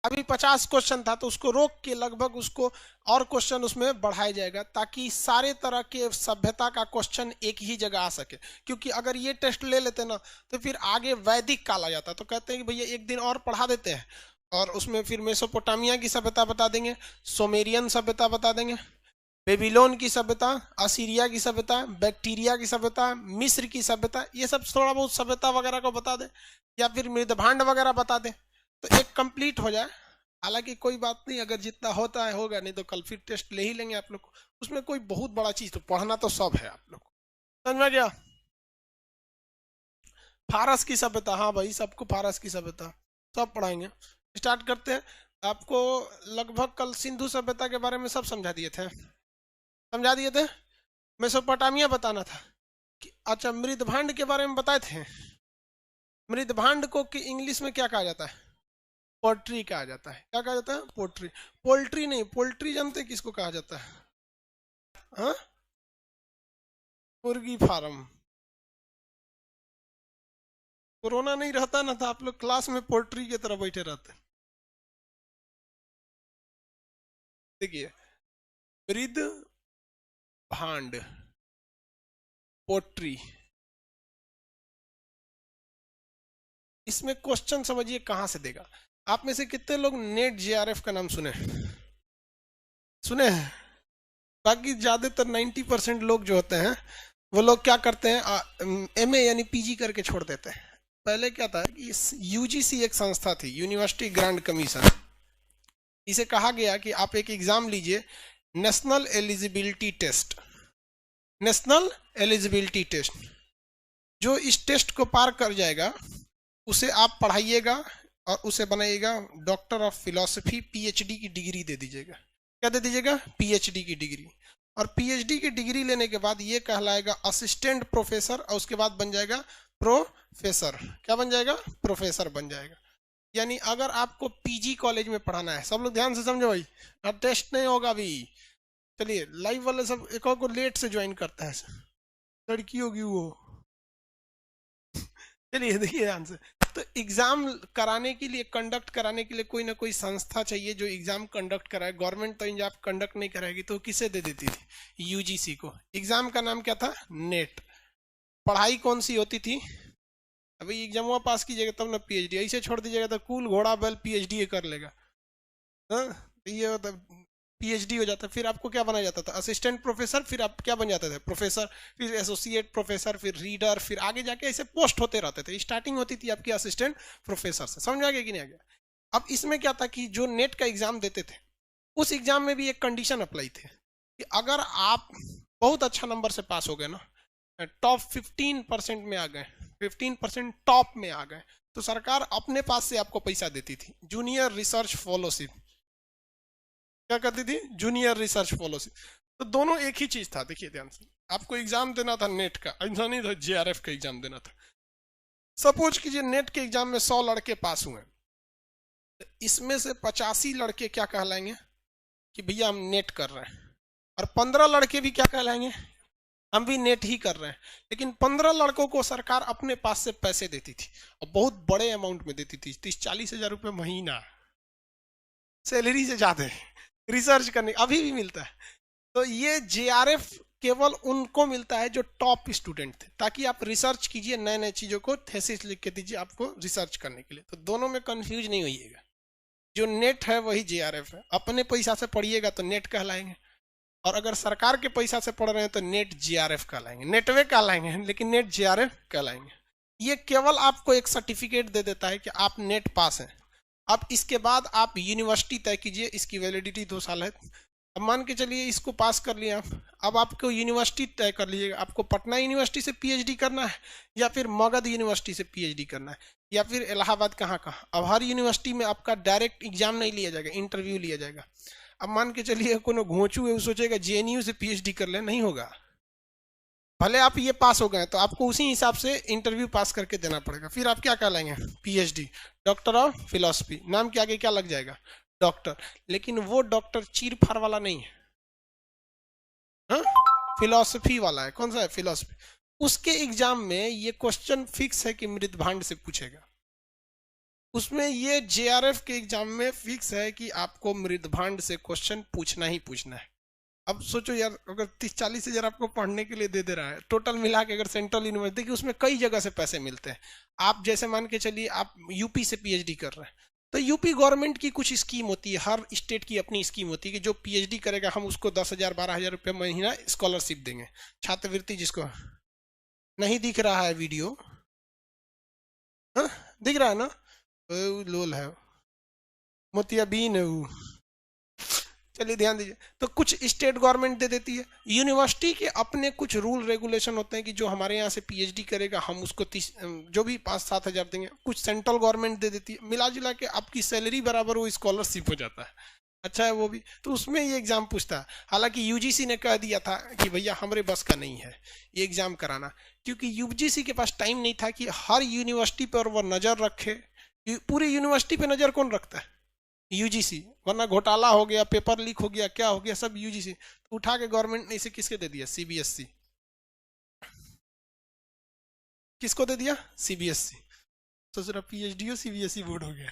अभी 50 क्वेश्चन था तो उसको रोक के लगभग उसको और क्वेश्चन उसमें बढ़ाया जाएगा, ताकि सारे तरह के सभ्यता का क्वेश्चन एक ही जगह आ सके। क्योंकि अगर ये टेस्ट ले लेते ना तो फिर आगे वैदिक काल आ जाता, तो कहते हैं कि भैया एक दिन और पढ़ा देते हैं, और उसमें फिर मेसोपोटामिया की सभ्यता बता देंगे, सोमेरियन सभ्यता बता देंगे, बेबीलोन की सभ्यता, असीरिया की सभ्यता, बैक्टीरिया की सभ्यता, मिस्र की सभ्यता, ये सब थोड़ा बहुत सभ्यता वगैरह को बता दे, या फिर मृदभांड वगैरह बता दे, तो एक कंप्लीट हो जाए। हालांकि कोई बात नहीं, अगर जितना होता है होगा, नहीं तो कल फिर टेस्ट ले ही लेंगे आप लोग को। उसमें कोई बहुत बड़ा चीज तो पढ़ना तो सब है आप लोग को, समझ में गया? फारस की सभ्यता, हाँ भाई सबको फारस की सभ्यता सब पढ़ाएंगे। स्टार्ट करते हैं। आपको लगभग कल सिंधु सभ्यता के बारे में सब समझा दिए थे, समझा दिए थे। मेसोपोटामिया बताना था कि अच्छा, मृदभांड के बारे में बताए थे। मृदभांड को कि इंग्लिश में क्या कहा जाता है? पोल्ट्री कहा जाता है। क्या कहा जाता है? पोल्ट्री। पोल्ट्री नहीं, पोल्ट्री जानते हैं किसको कहा जाता है? हाँ, मुर्गी फार्म। कोरोना नहीं रहता ना, था आप लोग क्लास में पोल्ट्री की तरह बैठे रहते। देखिए, मृद भांड, पोट्री, इसमें क्वेश्चन समझिए कहां से देगा। आप में से कितने लोग नेट जेआरएफ का नाम सुने? सुने हैं? बाकी ज्यादातर 90% लोग जो होते हैं वो लोग क्या करते हैं, एमए यानी पीजी करके छोड़ देते हैं। पहले क्या था कि यूजीसी एक संस्था थी, यूनिवर्सिटी ग्रांट कमीशन। इसे कहा गया कि आप एक एग्जाम लीजिए, national eligibility test. National eligibility test, जो इस टेस्ट को पार कर जाएगा उसे आप पढ़ाइएगा और उसे बनाइएगा डॉक्टर ऑफ फिलोसफी, पीएचडी की डिग्री दे दीजिएगा। क्या दे दीजिएगा? पीएचडी की डिग्री। और पीएचडी की डिग्री लेने के बाद ये कहलाएगा असिस्टेंट प्रोफेसर, और उसके बाद बन जाएगा प्रोफेसर। क्या बन जाएगा? प्रोफेसर बन जाएगा। यानी अगर आपको पीजी कॉलेज में पढ़ाना है, सब लोग ध्यान से समझो भाई, अब टेस्ट नहीं होगा अभी। चलिए, लाइव वाले सब एक और को लेट से ज्वाइन करता है, लड़की होगी वो। चलिए देखिए ध्यान से। तो एग्जाम कराने के लिए, कंडक्ट कराने के लिए कोई ना कोई संस्था चाहिए जो एग्जाम कंडक्ट कराए। गवर्नमेंट तो एग्जाम कंडक्ट नहीं कराएगी, तो किसे दे देती थी? यूजीसी को। एग्जाम का नाम क्या था? नेट। पढ़ाई कौन सी होती थी? अभी एग्जाम पास कीजिएगा तब ना पीएचडी, ऐसे छोड़ दीजिएगा तो कूल घोड़ा बैल पीएचडी कर लेगा। हाँ, ये पीएचडी हो जाता है। फिर आपको क्या बना जाता था? Assistant professor. फिर आप क्या बन जाते थे? प्रोफेसर। फिर एसोसिएट प्रोफेसर, फिर रीडर, फिर आगे जाके ऐसे पोस्ट होते रहते थे। स्टार्टिंग होती थी आपकी असिस्टेंट प्रोफेसर से। समझ आ गया कि नहीं आ गया? अब इसमें क्या था कि जो नेट का एग्जाम देते थे, उस एग्जाम में भी एक कंडीशन अप्लाई थे कि अगर आप बहुत अच्छा नंबर से पास हो गए ना, टॉप 15% में आ गए, 15% टॉप में आ गए, तो सरकार अपने पास से आपको पैसा देती थी, जूनियर रिसर्च फेलोशिप। क्या करती थी? Junior research fellowship. तो दोनों एक ही चीज था। देखिए ध्यान से, आपको एग्जाम देना था नेट का, ऐसा नहीं था जेआरएफ का एग्जाम देना था। सपोज कीजिए नेट के एग्जाम में 100 लड़के पास हुए, तो इसमें से 85 लड़के क्या कहलाएंगे कि भैया हम नेट कर रहे हैं, और 15 लड़के भी क्या कहलाएंगे? हम भी नेट ही कर रहे हैं। लेकिन 15 लड़कों को सरकार अपने पास से पैसे देती थी, और बहुत बड़े अमाउंट में देती थी, 30-40 हजार रुपये महीना, सैलरी से ज्यादा रिसर्च करने। अभी भी मिलता है। तो ये जेआरएफ केवल उनको मिलता है जो टॉप स्टूडेंट थे, ताकि आप रिसर्च कीजिए, नए नए चीजों को थेसिस लिख के दीजिए आपको रिसर्च करने के लिए। तो दोनों में कंफ्यूज नहीं होइएगा। जो नेट है वही जेआरएफ है। अपने पैसा से पढ़िएगा तो नेट कहलाएंगे, और अगर सरकार के पैसा से पढ़ रहे हैं तो नेट जेआरएफ कहलाएंगे। नेटवे कहलाएंगे लेकिन नेट जेआरएफ कहलाएंगे। ये केवल आपको एक सर्टिफिकेट दे देता है कि आप नेट पास हैं। अब इसके बाद आप यूनिवर्सिटी तय कीजिए, इसकी वैलिडिटी 2 साल है। अब मान के चलिए इसको पास कर लिया आप, अब आपको यूनिवर्सिटी तय कर लीजिएगा, आपको पटना यूनिवर्सिटी से पीएचडी करना है, या फिर मगध यूनिवर्सिटी से पीएचडी करना है, या फिर इलाहाबाद कहाँ कहाँ। अब हर यूनिवर्सिटी में आपका डायरेक्ट एग्जाम नहीं लिया जाएगा, इंटरव्यू लिया जाएगा। अब मान के चलिए कोनो घोंचू है वो सोचेगा जेएनयू से पीएचडी कर ले, नहीं होगा। भले आप ये पास हो गए तो आपको उसी हिसाब से इंटरव्यू पास करके देना पड़ेगा। फिर आप क्या कहलाएंगे? PhD, doctor of philosophy. नाम के आगे क्या लग जाएगा? डॉक्टर। लेकिन वो डॉक्टर चीर फाड़ वाला नहीं है, हाँ, फिलोसफी वाला है। कौन सा है? फिलोसफी। उसके एग्जाम में ये क्वेश्चन फिक्स है कि मृदभांड से पूछेगा। उसमें ये जेआरएफ के एग्जाम में फिक्स है कि आपको मृदभांड से क्वेश्चन पूछना ही पूछना है। अब सोचो यार, अगर 30-40 हजार आपको पढ़ने के लिए दे दे रहा है, टोटल मिला के अगर सेंट्रल यूनिवर्सिटी की, उसमें कई जगह से पैसे मिलते हैं। आप जैसे मान के चलिए आप यूपी से पीएचडी कर रहे हैं, तो यूपी गवर्नमेंट की कुछ स्कीम होती है, हर स्टेट की अपनी स्कीम होती है कि जो पीएचडी करेगा हम उसको 10,000-12,000 रुपये महीना स्कॉलरशिप देंगे, छात्रवृत्ति जिसको। नहीं दिख रहा है वीडियो? हाँ, दिख रहा है ना? लोल है, मोतियाबीन है वो। चलिए ध्यान दीजिए, तो कुछ स्टेट गवर्नमेंट दे देती है, यूनिवर्सिटी के अपने कुछ रूल रेगुलेशन होते हैं कि जो हमारे यहाँ से पीएचडी करेगा हम उसको 30 जो भी 5-7 हजार देंगे, कुछ सेंट्रल गवर्नमेंट दे देती है, मिला जुला के आपकी सैलरी बराबर वो स्कॉलरशिप हो जाता है। अच्छा है वो भी, तो उसमें ये एग्जाम पूछता है। हालांकि यूजीसी ने कह दिया था कि भैया हमारे बस का नहीं है ये एग्जाम कराना, क्योंकि यूजीसी के पास टाइम नहीं था कि हर यूनिवर्सिटी पर वो नजर रखे। पूरी यूनिवर्सिटी पे नजर कौन रखता है? यूजीसी। वरना घोटाला हो गया, पेपर लीक हो गया, क्या हो गया, सब यूजीसी। तो उठा के गवर्नमेंट ने इसे किसके दे दिया? सीबीएसई। किसको दे दिया? सीबीएसई। तो जरा पीएचडी हो सीबीएसई बोर्ड हो गया।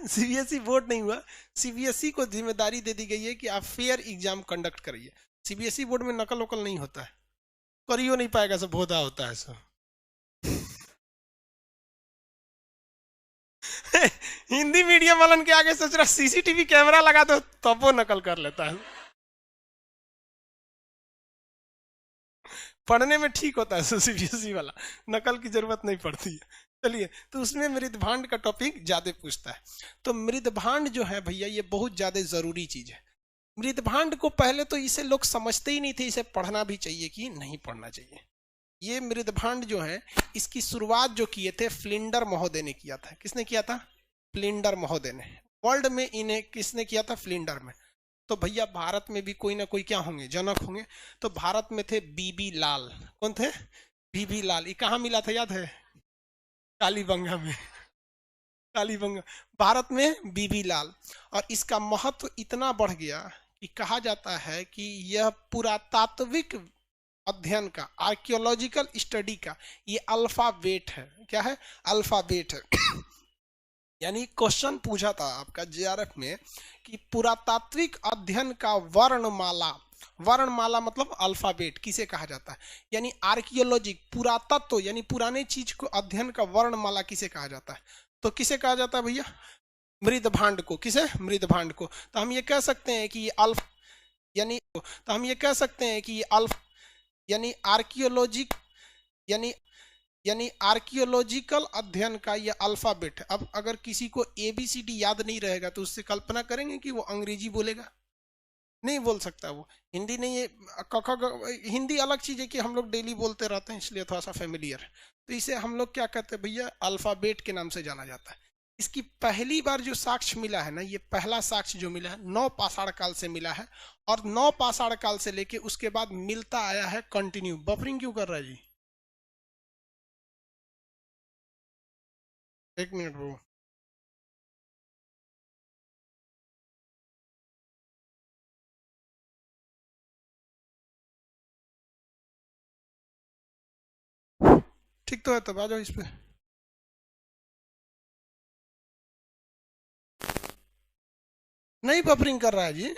सीबीएसई बोर्ड नहीं हुआ, सीबीएसई को जिम्मेदारी दे दी गई है कि आप फेयर एग्जाम कंडक्ट करिए। सीबीएसई बोर्ड में नकल वकल नहीं होता है, करियो नहीं पाएगा, सब भोदा होता है सब। हिंदी मीडियम वालन के आगे सोच रहा सीसीटीवी कैमरा लगा दो तब वो नकल कर लेता है। पढ़ने में ठीक होता है सीबीएसई वाला, नकल की जरूरत नहीं पड़ती है। चलिए, तो उसमें मृदभांड का टॉपिक ज्यादा पूछता है। तो मृदभांड जो है भैया ये बहुत ज्यादा जरूरी चीज है। मृदभांड को पहले तो इसे लोग समझते ही नहीं थे, इसे पढ़ना भी चाहिए कि नहीं पढ़ना चाहिए। ये मृदभांड जो है इसकी शुरुआत जो किए थे फ्लिंडर महोदय ने किया था। किसने किया था? फ्लिंडर महोदय ने। वर्ल्ड में इन्हें किसने किया था? फ्लिंडर में। तो भैया भारत में भी कोई ना कोई क्या होंगे? जनक होंगे। तो भारत में थे बीबी लाल। कौन थे? बीबी लाल। ये कहाँ मिला था याद है? कालीबंगा में। कालीबंगा, भारत में बीबी लाल। और इसका महत्व इतना बढ़ गया कि कहा जाता है कि यह पुरातात्विक अध्ययन का, आर्कियोलॉजिकल स्टडी का ये अल्फाबेट है। क्या है? अल्फाबेट है। यानी क्वेश्चन पूछा था आपका जेआरएफ में कि पुरातात्विक अध्ययन का वर्णमाला, वर्णमाला मतलब अल्फाबेट किसे कहा जाता है? यानी आर्कियोलॉजी, पुरातत्व यानी पुराने चीज को अध्ययन का वर्णमाला किसे कहा जाता है? तो किसे कहा जाता है भैया? मृदभांड को। किसे? मृदभांड को। तो हम ये कह सकते हैं कि ये अल्फ यानी आर्कियोलॉजी यानी आर्कियोलॉजिकल अध्ययन का ये अल्फाबेट है। अब अगर किसी को एबीसीडी याद नहीं रहेगा तो उससे कल्पना करेंगे कि वो अंग्रेजी बोलेगा? नहीं बोल सकता वो। हिंदी नहीं है, हिंदी अलग चीज है कि हम लोग डेली बोलते रहते हैं इसलिए थोड़ा सा फेमिलियर है। तो इसे हम लोग क्या कहते हैं भैया? अल्फाबेट के नाम से जाना जाता है। इसकी पहली बार जो साक्ष्य मिला है ना, ये पहला साक्ष्य जो मिला है 9 पाषाण काल से मिला है। और 9 पाषाण काल से लेके उसके बाद मिलता आया है कंटिन्यू। बफरिंग क्यों कर रहा है जी? एक मिनट वो। ठीक तो है, तब आ जाओ इस पे। नहीं बफरिंग कर रहा है जी,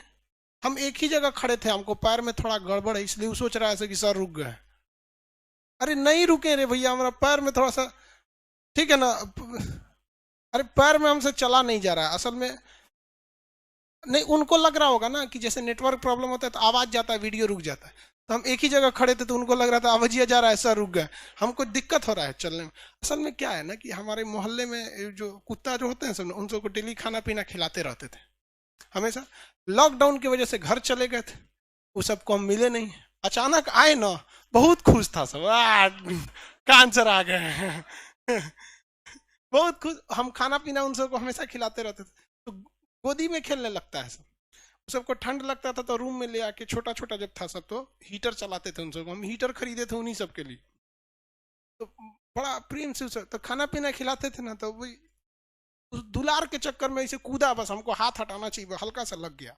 हम एक ही जगह खड़े थे, हमको पैर में थोड़ा गड़बड़ है इसलिए वो सोच रहा है ऐसे कि सर रुक गए। अरे नहीं रुके रे भैया, हमारा पैर में थोड़ा सा, ठीक है ना? अरे पैर में हमसे चला नहीं जा रहा है असल में। नहीं, उनको लग रहा होगा ना कि जैसे नेटवर्क प्रॉब्लम होता है तो आवाज जाता है, वीडियो रुक जाता है। तो हम एक ही जगह खड़े थे तो उनको लग रहा था आवाजिया जा रहा है, सर रुक गए। हमको दिक्कत हो रहा है चलने में। असल में क्या है ना कि हमारे मोहल्ले में जो कुत्ता जो होते हैं सब, उन सबको डेली खाना पीना खिलाते रहते थे हमेशा। लॉकडाउन की वजह से घर चले गए थे, वो सबको हम मिले नहीं। अचानक आए ना, बहुत खुश था सब, कैंसर आ गए। बहुत खुश। हम खाना पीना उन सबको हमेशा खिलाते रहते थे, तो गोदी में खेलने लगता है सब। सबको ठंड लगता था तो रूम में ले आके, छोटा छोटा जब था सब तो हीटर चलाते थे उन सबको, हम हीटर खरीदे थे उन्हीं सब के लिए। तो बड़ा प्रेम से तो खाना पीना खिलाते थे ना, तो वही उस दुलार के चक्कर में इसे कूदा, बस हमको हाथ हटाना चाहिए, हल्का सा लग गया।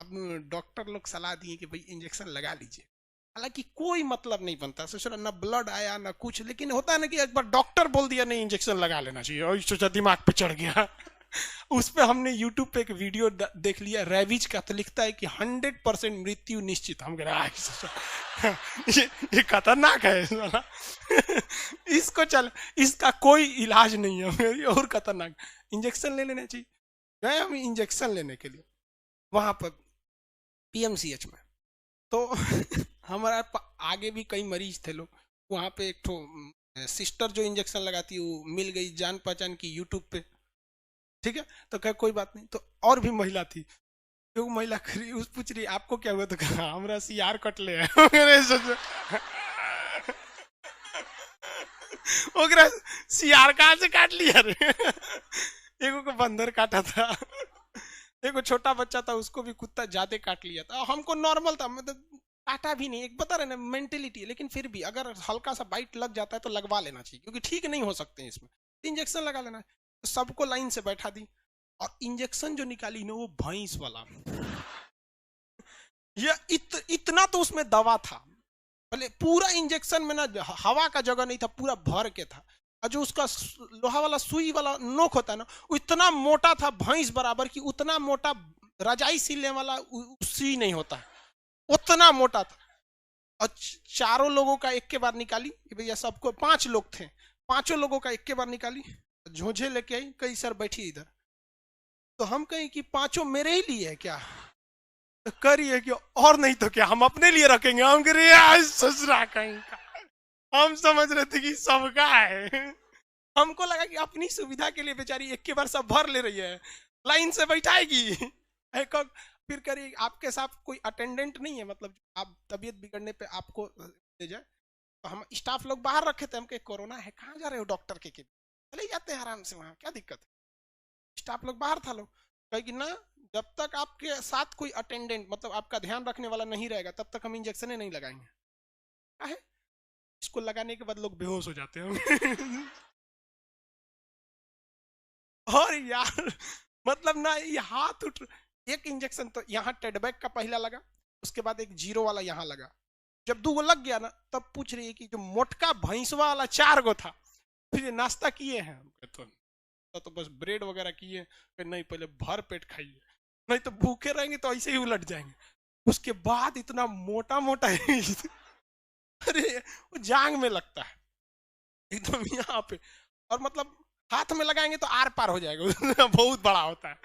अब डॉक्टर लोग सलाह दिए कि भाई इंजेक्शन लगा लीजिए। हालांकि कोई मतलब नहीं बनता, सोचा ना ब्लड आया ना कुछ, लेकिन होता है ना कि एक बार डॉक्टर बोल दिया नहीं इंजेक्शन लगा लेना चाहिए, और सोचा दिमाग पे चढ़ गया। उस पे हमने यूट्यूब पे एक वीडियो देख लिया रेविज का, तो लिखता है कि 100% मृत्यु निश्चित। हम कह रहे ये खतरनाक है साला। इसको चल, इसका कोई इलाज नहीं है, ये और खतरनाक। इंजेक्शन ले लेना चाहिए। गए हम इंजेक्शन लेने के लिए वहां पर पीएमसीएच में, तो हमारे आगे भी कई मरीज थे लोग। वहां पे एक तो सिस्टर जो इंजेक्शन लगाती है वो मिल गई जान पहचान की यूट्यूब पे, ठीक है। तो क्या कोई बात नहीं, तो और भी महिला थी, जो महिला खड़ी उस पूछ रही आपको क्या हुआ, तो कहा हमरा सियार कटले है। ओकरा सियार कहाँ से काट लिया रे? एगो को बंदर काटा था, एगो छोटा बच्चा था उसको भी कुत्ता ज्यादा काट लिया था। हमको नॉर्मल था, मतलब काटा भी नहीं, एक बता रहे ना मेंटेलिटी, लेकिन फिर भी अगर हल्का सा बाइट लग जाता है तो लगवा लेना चाहिए, क्योंकि ठीक नहीं हो सकते हैं इसमें, इंजेक्शन लगा लेना। तो सबको लाइन से बैठा दी, और इंजेक्शन जो निकाली ना वो भैंस वाला, ये इतना तो उसमें दवा था, भले पूरा इंजेक्शन में ना हवा का जगह नहीं था, पूरा भर के था। और जो उसका लोहा वाला सुई वाला नोक होता है ना, वो इतना मोटा था भैंस बराबर, की उतना मोटा रजाई सिलने वाला सुई नहीं होता, उतना मोटा था। और चारों लोगों का एक के बार निकाली, भैया सबको 5 लोग थे, 5 लोगों का एक के बार निकाली, झोंझे लेके आई, कई सर बैठी इधर। तो हम कहें कि 5 मेरे ही लिए है क्या, तो करिए कि और नहीं तो क्या हम अपने लिए रखेंगे। हम कह रहे ससुरा कहीं का, हम समझ रहे थे कि सबका है। हमको लगा कि अपनी सुविधा के लिए बेचारी एक के बार सब भर ले रही है, लाइन से बैठाएगी। फिर करिए आपके साथ कोई अटेंडेंट नहीं है, मतलब आप तबीयत बिगड़ने पे आपको ले जाए। तो हम स्टाफ लोग बाहर रखे थे, हम कहे कोरोना है, कहाँ जा रहे हो डॉक्टर के, चले जाते हैं आराम से, वहां क्या दिक्कत है। स्टाफ लोग बाहर था, लोग कहे कि ना जब तक आपके साथ कोई अटेंडेंट, मतलब आपका ध्यान रखने वाला नहीं रहेगा, तब तक हम इंजेक्शन नहीं लगाएंगे। क्या है, इसको लगाने के बाद लोग बेहोश हो जाते हैं। और यार मतलब ना ये हाथ उठ, एक इंजेक्शन तो यहाँ टेडबैक का पहला लगा, उसके बाद एक 0 वाला यहाँ लगा। जब 2 लग गया ना, तब पूछ रही है कि जो मोटका भैंसवा वाला 4 गो था, फिर नाश्ता किए हैं? तो बस ब्रेड वगैरह किए, फिर नहीं पहले भर पेट खाइए, नहीं तो भूखे रहेंगे तो ऐसे ही उलट जाएंगे। उसके बाद इतना मोटा मोटा है, अरे वो जांग में लगता है एकदम यहाँ पे, और मतलब हाथ में लगाएंगे तो आर पार हो जाएगा। बहुत बड़ा होता है,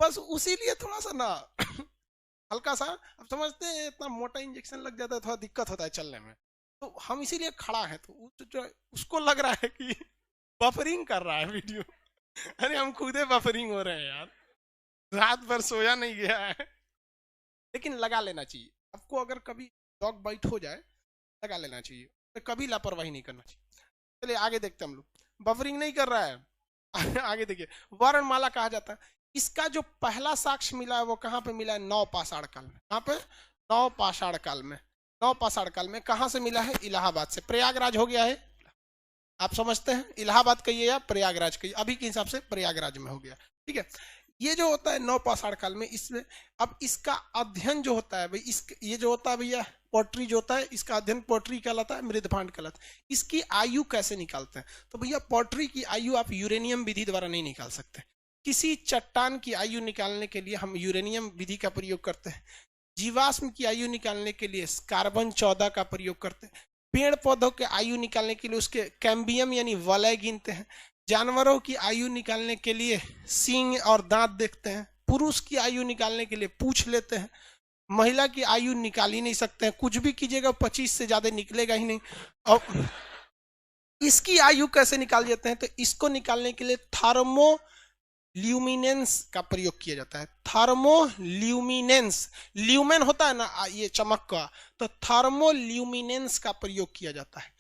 बस उसी लिए थोड़ा सा ना हल्का सा, अब समझते हैं इतना मोटा इंजेक्शन लग जाता है थोड़ा दिक्कत होता है चलने में, तो हम इसीलिए खड़ा है। तो उसको लग रहा है कि बफरिंग कर रहा है वीडियो। अरे हम खुदे बफरिंग हो रहे हैं यार, रात भर सोया नहीं गया है। लेकिन लगा लेना चाहिए आपको, अगर कभी डॉग बाइट हो जाए लगा लेना चाहिए, तो कभी लापरवाही नहीं करना चाहिए। चलिए आगे देखते हैं हम लोग। बफरिंग नहीं कर रहा है। आगे देखिए, वर्णमाला कहा जाता है। इसका जो पहला साक्ष्य मिला है वो कहाँ पे मिला है? नवपाषाण काल में। कहाँ पे? नवपाषाण काल में। नवपाषाण काल में कहाँ से मिला है? इलाहाबाद से। प्रयागराज हो गया है, आप समझते हैं, इलाहाबाद कहिए या प्रयागराज कहिए, अभी के हिसाब से प्रयागराज में हो गया, ठीक है। ये जो होता है नवपाषाण काल में, इसमें अब इसका अध्ययन जो होता है भाई, ये जो होता है भैया पोट्री जो होता है, इसका अध्ययन पोट्री कहलाता है, मृदभांड कहलाता है। इसकी आयु कैसे निकालते हैं? तो भैया पोट्री की आयु आप यूरेनियम विधि द्वारा नहीं निकाल सकते। किसी चट्टान की आयु निकालने के लिए हम यूरेनियम विधि का प्रयोग करते हैं। जीवाश्म की आयु निकालने के लिए कार्बन 14 का प्रयोग करते हैं। पेड़ पौधों के आयु निकालने के लिए उसके कैम्बियम यानी वलय गिनते हैं। जानवरों की आयु निकालने के लिए सींग और दांत देखते हैं। पुरुष की आयु निकालने के लिए पूछ लेते हैं। महिला की आयु निकाल ही नहीं सकते हैं, कुछ भी कीजिएगा 25 से ज्यादा निकलेगा ही नहीं। और इसकी आयु कैसे निकाल देते हैं? तो इसको निकालने के लिए थर्मो ल्यूमिनेंस का प्रयोग किया जाता है। थर्मोल्यूमिनेंस, ल्यूमेन होता है ना ये चमक का, तो थर्मोल्यूमिनेंस का प्रयोग किया जाता है।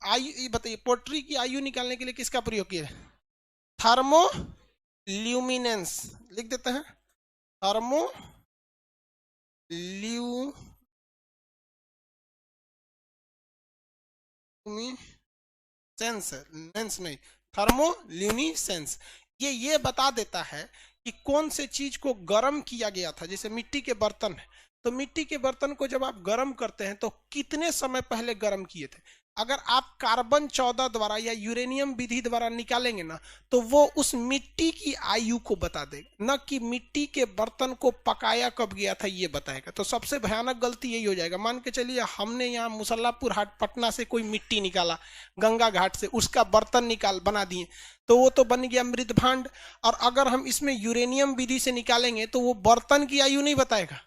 आयु बताइए, पोट्री की आयु निकालने के लिए किसका प्रयोग किया है? थर्मोल्यूमिनेंस लिख देते हैं, थर्मोल्यूमिनेंस, लेंस नहीं, थर्मोल्यूमिनेंस। ये बता देता है कि कौन से चीज को गर्म किया गया था। जैसे मिट्टी के बर्तन है, तो मिट्टी के बर्तन को जब आप गर्म करते हैं तो कितने समय पहले गर्म किए थे, अगर आप कार्बन 14 द्वारा या यूरेनियम विधि द्वारा निकालेंगे ना तो वो उस मिट्टी की आयु को बता देगा, न कि मिट्टी के बर्तन को पकाया कब गया था ये बताएगा। तो सबसे भयानक गलती यही हो जाएगा। मान के चलिए हमने यहाँ मुसल्लापुर हाट पटना से कोई मिट्टी निकाला, गंगा घाट से, उसका बर्तन निकाल बना दिए, तो वो तो बन गया मृत भांड। और अगर हम इसमें यूरेनियम विधि से निकालेंगे तो वो बर्तन की आयु नहीं बताएगा,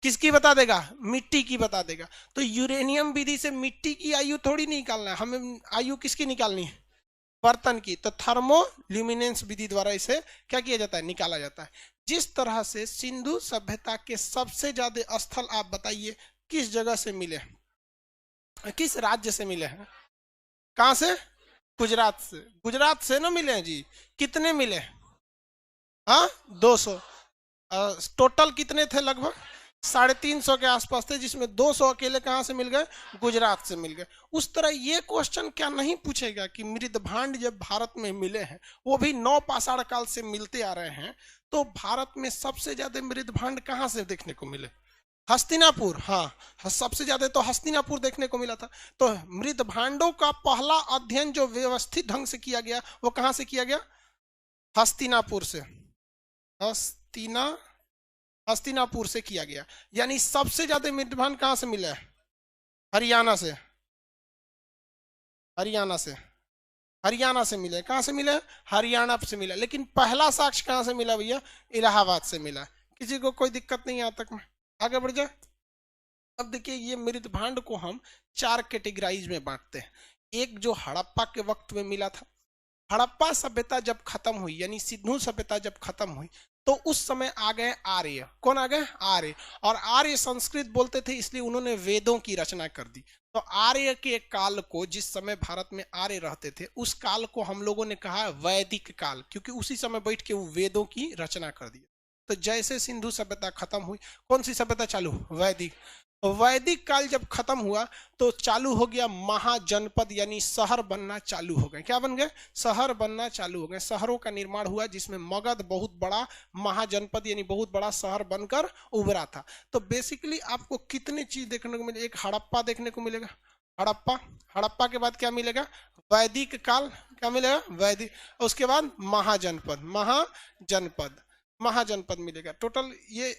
किसकी बता देगा, मिट्टी की बता देगा। तो यूरेनियम विधि से मिट्टी की आयु थोड़ी निकालना है, हमें आयु किसकी निकालनी है, बर्तन की। तो थर्मोल्यूमिनेंस विधि द्वारा इसे क्या किया जाता है, निकाला जाता है। जिस तरह से सिंधु सभ्यता के सबसे ज्यादा स्थल आप बताइए किस जगह से मिले, किस राज्य से मिले हैं, कहां से, गुजरात से। गुजरात से ना मिले हैं जी, कितने मिले, हाँ 200, टोटल कितने थे, लगभग 350 के आसपास थे, जिसमें 200 अकेले कहां से मिल गए, गुजरात से मिल गए। उस तरह ये क्वेश्चन क्या नहीं पूछेगा कि मृद भांड जब भारत में मिले हैं, वो भी 9 पाषाण काल से मिलते आ रहे हैं, तो भारत में सबसे ज्यादा मृद भांड कहां से देखने को मिले, हस्तिनापुर। हाँ, सबसे ज्यादा तो हस्तिनापुर देखने को मिला था। तो मृद भांडों का पहला अध्ययन जो व्यवस्थित ढंग से किया गया वो कहां से किया गया, हस्तिनापुर से, हस्तिनापुर से किया गया। यानी सबसे ज्यादा मृद भांड कहां से मिला है, हरियाणा से, हरियाणा से मिले। कहां से मिले, हरियाणा से मिला। लेकिन पहला साक्ष्य कहां से मिला भैया, इलाहाबाद से मिला। किसी को कोई दिक्कत नहीं, यहां तक में आगे बढ़ जाए। अब देखिए ये मृद भांड को हम 4 कैटेगराइज में बांटते हैं। एक जो हड़प्पा के वक्त में मिला था, हड़प्पा सभ्यता जब खत्म हुई, यानी सिंधु सभ्यता जब खत्म हुई, तो उस समय आ गए आर्य। कौन आ गए, आर्य। और आर्य संस्कृत बोलते थे, इसलिए उन्होंने वेदों की रचना कर दी। तो आर्य के काल को, जिस समय भारत में आर्य रहते थे, उस काल को हम लोगों ने कहा वैदिक काल, क्योंकि उसी समय बैठ के वो वेदों की रचना कर दी। तो जैसे सिंधु सभ्यता खत्म हुई, कौन सी सभ्यता चालू, वैदिक। तो वैदिक काल जब खत्म हुआ तो चालू हो गया महाजनपद, यानी शहर बनना चालू हो गए। क्या बन गए, शहर बनना चालू हो गए। शहरों का निर्माण हुआ, जिसमें मगध बहुत बड़ा महाजनपद यानी बहुत बड़ा शहर बनकर उभरा था। तो बेसिकली आपको कितने चीज देखने को मिले, एक हड़प्पा देखने को मिलेगा, हड़प्पा के बाद क्या मिलेगा, वैदिक काल, क्या मिलेगा, वैदिक। उसके बाद महाजनपद मिलेगा। टोटल ये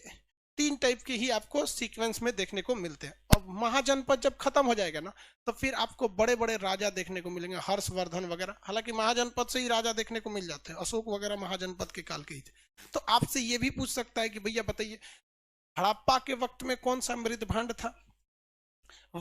3 टाइप के ही आपको सीक्वेंस में देखने को मिलते हैं। अब महाजनपद जब खत्म हो जाएगा ना, तो फिर आपको बड़े बड़े राजा देखने को मिलेंगे, हर्षवर्धन वगैरह। हालांकि महाजनपद से ही राजा देखने को मिल जाते हैं, अशोक वगैरह महाजनपद के काल के ही थे। तो आपसे ये भी पूछ सकता है कि भैया बताइए, हड़प्पा के वक्त में कौन सा मृद भांड था,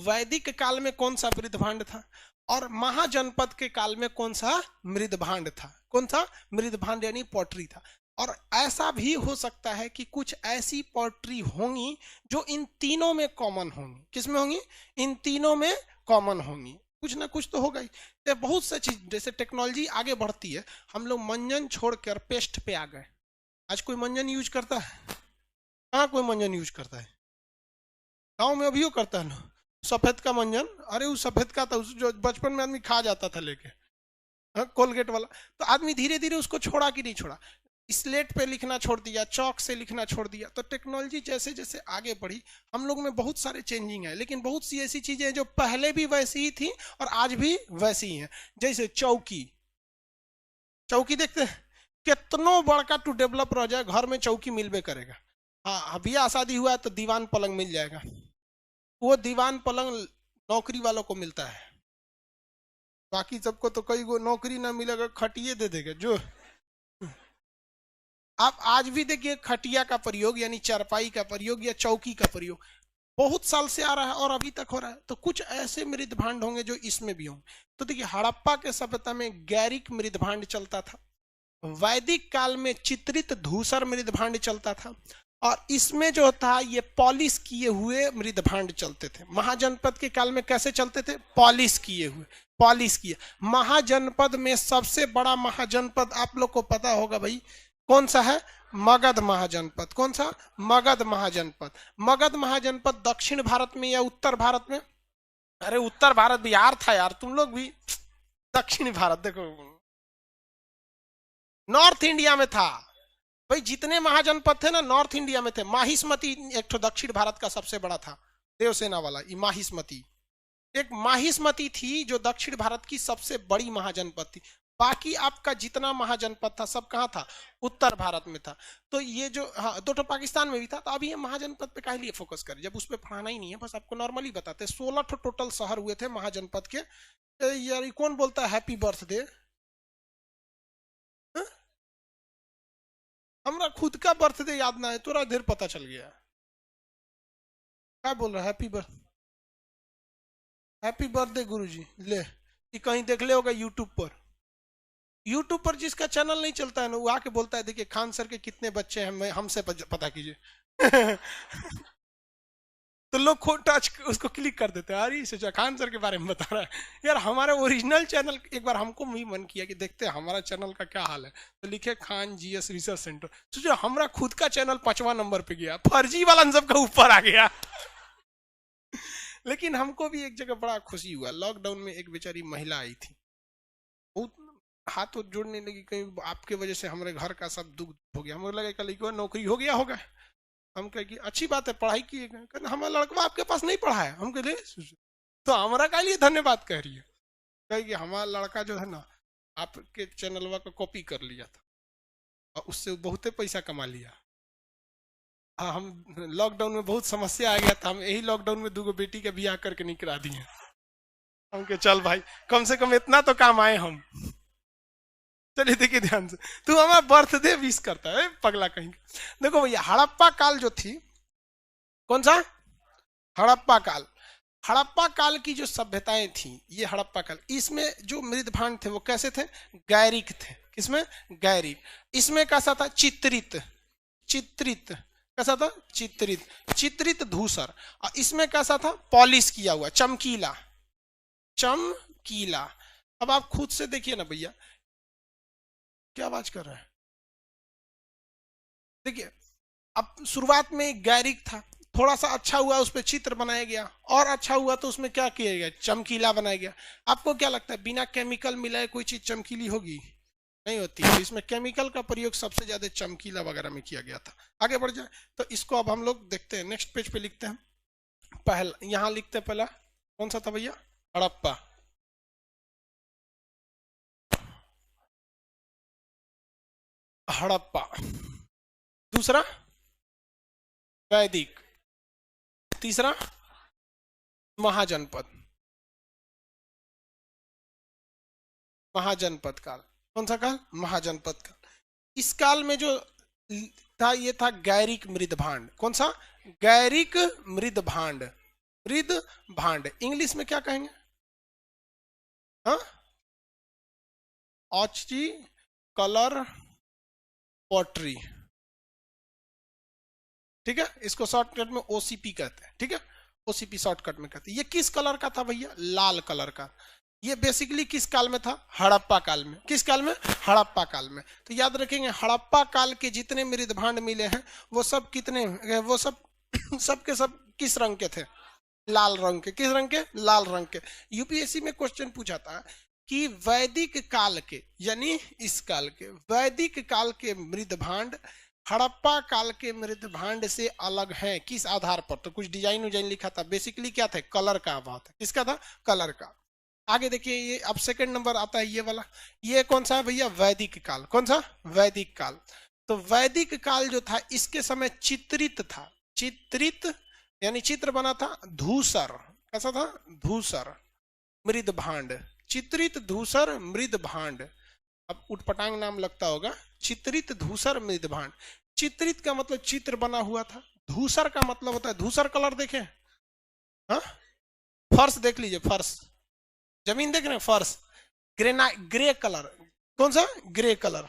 वैदिक काल में कौन सा मृद भांड था, और महाजनपद के काल में कौन सा मृद भांड था, कौन सा मृद भांड यानी पॉटरी था। और ऐसा भी हो सकता है कि कुछ ऐसी पॉटरी होंगी जो इन तीनों में कॉमन होंगी। किसमें होंगी, इन तीनों में कॉमन होंगी, कुछ ना कुछ तो होगा ही। तो बहुत सी चीज, जैसे टेक्नोलॉजी आगे बढ़ती है, हम लोग मंजन छोड़कर पेस्ट पे आ गए। आज कोई मंजन यूज करता है, कहाँ कोई मंजन यूज करता है, गाँव में अभी करता है ना, सफेद का मंजन। अरे उस सफेद का था, जो बचपन में आदमी खा जाता था लेके, कोलगेट वाला। तो आदमी धीरे धीरे उसको छोड़ा कि नहीं छोड़ा, स्लेट पे लिखना छोड़ दिया, चौक से लिखना छोड़ दिया। तो टेक्नोलॉजी जैसे जैसे आगे बढ़ी, हम लोग में बहुत सारे चेंजिंग है। लेकिन बहुत सी ऐसी चीजें हैं जो पहले भी वैसी ही थी और आज भी वैसी ही हैं। जैसे चौकी देखते हैं, कितनो बड़का टू डेवलप रह जाए, घर में चौकी मिलबे करेगा। हाँ, ब्याह शादी हुआ है तो दीवान पलंग मिल जाएगा, वो दीवान पलंग नौकरी वालों को मिलता है, बाकी सबको तो कई गो नौकरी ना मिलेगा, खटिए दे देगा जो। आप आज भी देखिए खटिया का प्रयोग यानी चारपाई का प्रयोग या चौकी का प्रयोग बहुत साल से आ रहा है और अभी तक हो रहा है। तो कुछ ऐसे मृद भांड होंगे जो इसमें भी होंगे। तो देखिए हड़प्पा के सभ्यता में गैरिक मृद भांड चलता था, वैदिक काल में चित्रित धूसर मृद भांड चलता था, और इसमें जो था ये पॉलिश किए हुए मृद भांड चलते थे। महाजनपद के काल में कैसे चलते थे, पॉलिश किए। महाजनपद में सबसे बड़ा महाजनपद आप लोग को पता होगा भाई, कौन सा है, मगध महाजनपद। कौन सा, मगध महाजनपद। मगध महाजनपद दक्षिण भारत में या उत्तर भारत में, अरे उत्तर भारत, बिहार था यार, तुम लोग भी दक्षिण भारत, देखो नॉर्थ इंडिया में था। भाई जितने महाजनपद थे ना नॉर्थ इंडिया में थे, माहिष्मती एक तो दक्षिण भारत का सबसे बड़ा था, देवसेना वाला, ये माहिष्मती एक माहिष्मती थी जो दक्षिण भारत की सबसे बड़ी महाजनपद थी। बाकी आपका जितना महाजनपद था सब कहाँ था, उत्तर भारत में था। तो ये जो, हाँ, दो तो पाकिस्तान में भी था। तो अभी ये महाजनपद पे काहे लिए फोकस करें जब उस पे पढ़ाना ही नहीं है, बस आपको नॉर्मली बताते। 16 टोटल शहर हुए थे महाजनपद के। यार ये कौन बोलता है हैप्पी बर्थडे? हमरा खुद का बर्थडे याद ना है, तोरा देर पता चल गया। क्या बोल रहा है हैप्पी बर्थडे गुरुजी? ले ये कहीं देख ले होगा यूट्यूब पर। यूट्यूब पर जिसका चैनल नहीं चलता है ना वो आके बोलता है देखिए खान सर के कितने बच्चे हैं, हमसे पता कीजिए। तो लोग खोट टच उसको क्लिक कर देते हैं, अरे सोचा खान सर के बारे में बता रहा है। यार हमारा ओरिजिनल चैनल, एक बार हमको भी मन किया कि देखते हैं हमारा चैनल का क्या हाल है, तो लिखे खान जीएस रिसर्च सेंटर। सोचो हमारा खुद का चैनल 5वां नंबर पे गया, फर्जी वाला सबका ऊपर आ गया। लेकिन हमको भी एक जगह बड़ा खुशी हुआ, लॉकडाउन में एक बेचारी महिला आई थी, बहुत हाथ जोड़ने लगी, कहीं आपके वजह से हमारे घर का सब दुख हो गया। हमें लगा कल को नौकरी हो गया होगा। हम कहे कि अच्छी बात है पढ़ाई की, हमारा लड़का आपके पास नहीं पढ़ा है। हम कहे तो हमारा का लिए धन्यवाद कह रही है। कहे कि हमारा लड़का जो है ना आपके चैनलवा का कॉपी कर लिया था और उससे बहुते पैसा कमा लिया। हाँ, हम लॉकडाउन में बहुत समस्या आ गया था, हम यही लॉकडाउन में 2 बेटी का ब्याह करके निकला दिए। हम कहे चल भाई कम से कम इतना तो काम आए हम। चलिए देखिए ध्यान से, तू हमारा बर्थडे विश करता है पगला कहीं। देखो भैया हड़प्पा काल जो थी, कौन सा हड़प्पा काल, हड़प्पा काल की जो सभ्यताएं थी, ये हड़प्पा काल, इसमें जो मृदभांड थे वो कैसे थे, गैरिक थे। किसमें, गैरिक। इसमें कैसा था, चित्रित, चित्रित कैसा था, चित्रित, चित्रित धूसर। और इसमें कैसा था, पॉलिश किया हुआ, चमकीला, चमकीला। अब आप खुद से देखिए ना भैया, क्या आवाज कर रहा है? देखिए अब शुरुआत में गैरिक था, थोड़ा सा अच्छा हुआ उस पर चित्र बनाया गया, और अच्छा हुआ तो उसमें क्या किया गया, चमकीला बनाया गया। आपको क्या लगता है बिना केमिकल मिलाए कोई चीज चमकीली होगी? नहीं होती। तो इसमें केमिकल का प्रयोग सबसे ज्यादा चमकीला वगैरह में किया गया था। आगे बढ़ जाए तो इसको अब हम लोग देखते हैं, नेक्स्ट पेज पे लिखते हैं। पहला यहां लिखते हैं, पहला कौन सा था भैया, हड़प्पा, हड़प्पा। दूसरा वैदिक, तीसरा महाजनपद, महाजनपद काल। कौन सा काल, महाजनपद काल। इस काल में जो था ये था गैरिक मृदभांड। कौन सा, गैरिक मृदभांड, मृदभांड इंग्लिश में क्या कहेंगे, हाँ, ऑची कलर पॉटरी, ठीक है, इसको शॉर्टकट में ओसीपी कहते हैं, ठीक है, ओसीपी शॉर्टकट में कहते हैं। ये किस कलर का था भैया, लाल कलर का। ये बेसिकली किस काल में था, हड़प्पा काल में। किस काल में, हड़प्पा काल में। तो याद रखेंगे हड़प्पा काल के जितने मृदभांड मिले हैं वो सब कितने, वो सब सब के सब किस रंग के थे, लाल रंग के। किस रंग के, लाल रंग के। यूपीएससी में क्वेश्चन पूछा था कि वैदिक काल के, यानी इस काल के, वैदिक काल के मृदभांड हड़प्पा काल के मृदभांड से अलग है किस आधार पर। तो कुछ डिजाइन उजाइन लिखा था, बेसिकली क्या था, कलर का बात है। किसका था, कलर का। आगे देखिए ये अब सेकंड नंबर आता है ये वाला, ये कौन सा है भैया, वैदिक काल। कौन सा, वैदिक काल। तो वैदिक काल जो था इसके समय चित्रित था, चित्रित यानी चित्र बना था, धूसर। कैसा था, धूसर मृदभांड, चित्रित धूसर मृदभांड। अब उटपटांग नाम लगता होगा, चित्रित धूसर मृदभांड। चित्रित का मतलब चित्र बना हुआ था, धूसर का मतलब होता है, धूसर कलर देखे, हाँ, फर्श देख लीजिए, फर्श, जमीन देख रहे हैं, फर्श, ग्रेना, ग्रे कलर। कौन सा, ग्रे कलर।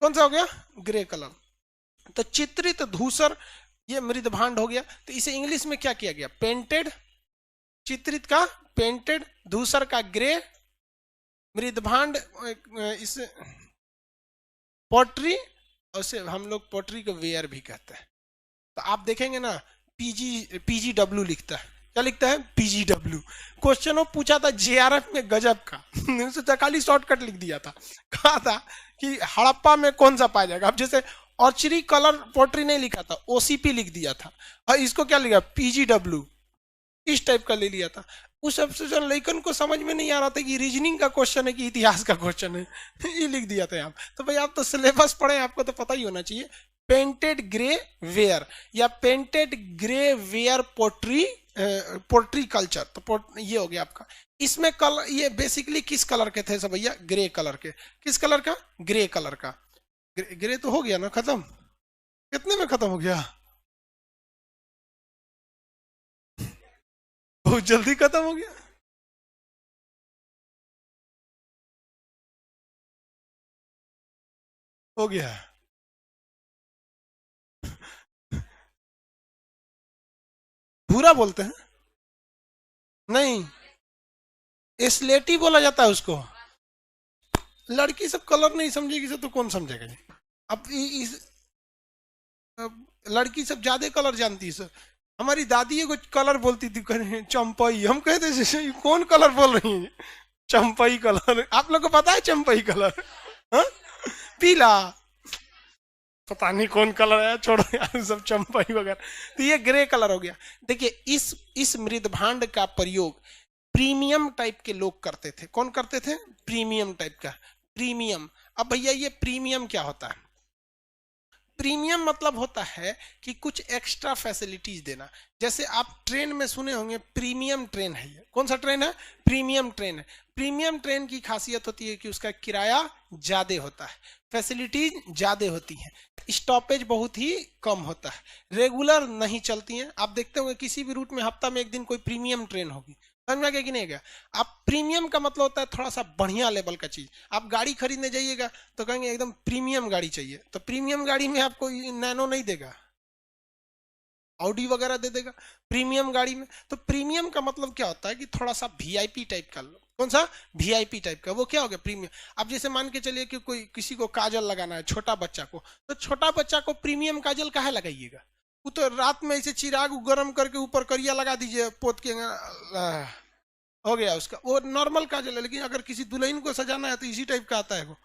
कौन सा हो गया, ग्रे कलर। तो चित्रित धूसर ये मृदभांड हो गया। तो इसे इंग्लिश में क्या किया गया, पेंटेड, चित्रित का पेंटेड, धूसर का ग्रे, मृदभांड इस पॉटरी, और उसे हम लोग पॉटरी को वेयर भी कहते हैं। तो आप देखेंगे ना पीजीडब्ल्यू लिखता है, क्या लिखता है, पीजीडब्ल्यू। क्वेश्चन पूछा था जेआरएफ में गजब का, उसने खाली शॉर्टकट लिख दिया था, कहा था कि हड़प्पा में कौन सा पाया जाएगा। अब जैसे ऑर्चरी कलर पोट्री नहीं लिखा था, ओसीपी लिख दिया था, और इसको क्या लिखा, पीजीडब्ल्यू, इस टाइप का ले लिया था। उस ऑब्सेशन लेकिन को समझ में नहीं आ रहा था कि रीजनिंग का क्वेश्चन है कि इतिहास का क्वेश्चन है, ये लिख दिया था आप। तो भाई आप तो सिलेबस पढ़े, आपको तो पता ही होना चाहिए। पेंटेड ग्रे वेयर या painted grey ware pottery, pottery culture, तो ये हो गया आपका। इसमें कलर, ये बेसिकली किस कलर के थे सब भैया, ग्रे कलर के। किस कलर का, ग्रे कलर का। ग्रे तो हो गया ना खत्म, कितने में खत्म हो गया, बहुत जल्दी खत्म हो गया। हो गया, भूरा बोलते हैं, नहीं स्लेटी बोला जाता है उसको। लड़की सब कलर नहीं समझेगी सब तो कौन समझेगा जी। अब अब लड़की सब ज्यादा कलर जानती है सर। हमारी दादी को कलर बोलती थी चंपई, हम कहते थे कौन कलर बोल रही है, चंपई कलर। आप लोग को पता है चंपई कलर, हाँ? पीला, पता नहीं कौन कलर है, छोड़ो यार सब चंपई वगैरह। तो ये ग्रे कलर हो गया। देखिए इस मृदभांड का प्रयोग प्रीमियम टाइप के लोग करते थे। कौन करते थे, प्रीमियम टाइप का। प्रीमियम, अब भैया ये प्रीमियम क्या होता है, प्रीमियम मतलब होता है कि कुछ एक्स्ट्रा फैसिलिटीज देना। जैसे आप ट्रेन में सुने होंगे प्रीमियम ट्रेन है, ये कौन सा ट्रेन है, प्रीमियम ट्रेन है। प्रीमियम ट्रेन की खासियत होती है कि उसका किराया ज्यादा होता है, फैसिलिटीज ज्यादा होती हैं, स्टॉपेज बहुत ही कम होता है, रेगुलर नहीं चलती हैं। आप देखते होंगे किसी भी रूट में हफ्ता में एक दिन कोई प्रीमियम ट्रेन होगी, समझ में आ गया कि नहीं गया। आप प्रीमियम का मतलब होता है थोड़ा सा बढ़िया लेवल का चीज। आप गाड़ी खरीदने जाइएगा तो कहेंगे एकदम प्रीमियम गाड़ी चाहिए, तो प्रीमियम गाड़ी में आपको नैनो नहीं देगा, ऑडी वगैरह दे देगा प्रीमियम गाड़ी में। तो प्रीमियम का मतलब क्या होता है कि थोड़ा सा वीआईपी टाइप का। कौन सा, वीआईपी टाइप का, वो क्या हो गया प्रीमियम। अब जैसे मान के चलिए कि कोई किसी को काजल लगाना है छोटा बच्चा को, तो छोटा बच्चा को प्रीमियम काजल काहे लगाइएगा, वो तो रात में ऐसे चिराग गर्म करके ऊपर करिया लगा दीजिए पोत के, हो गया उसका, वो नॉर्मल काजल है। लेकिन अगर किसी दुल्हन को सजाना है तो इसी टाइप का आता है, वो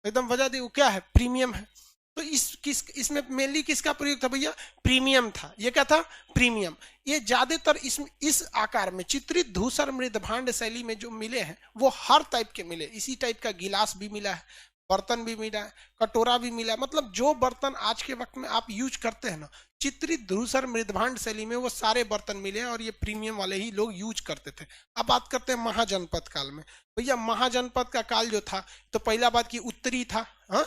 एकदम बजा दी, वो क्या है, प्रीमियम है। तो इसमें मेनली किसका प्रयोग था भैया, प्रीमियम था। ये क्या था, प्रीमियम। ये ज्यादातर इस आकार में चित्रित धूसर मृदभांड शैली में जो मिले हैं वो हर टाइप के मिले। इसी टाइप का गिलास भी मिला है, बर्तन भी मिला है, कटोरा भी मिला है। मतलब जो बर्तन आज के वक्त में आप यूज करते हैं ना, चित्रित धूसर मृदभांड शैली में वो सारे बर्तन मिले हैं, और ये प्रीमियम वाले ही लोग यूज करते थे। अब बात करते हैं महाजनपद काल में। भैया महाजनपद का काल जो था, तो पहला बात की उत्तरी था, हाँ,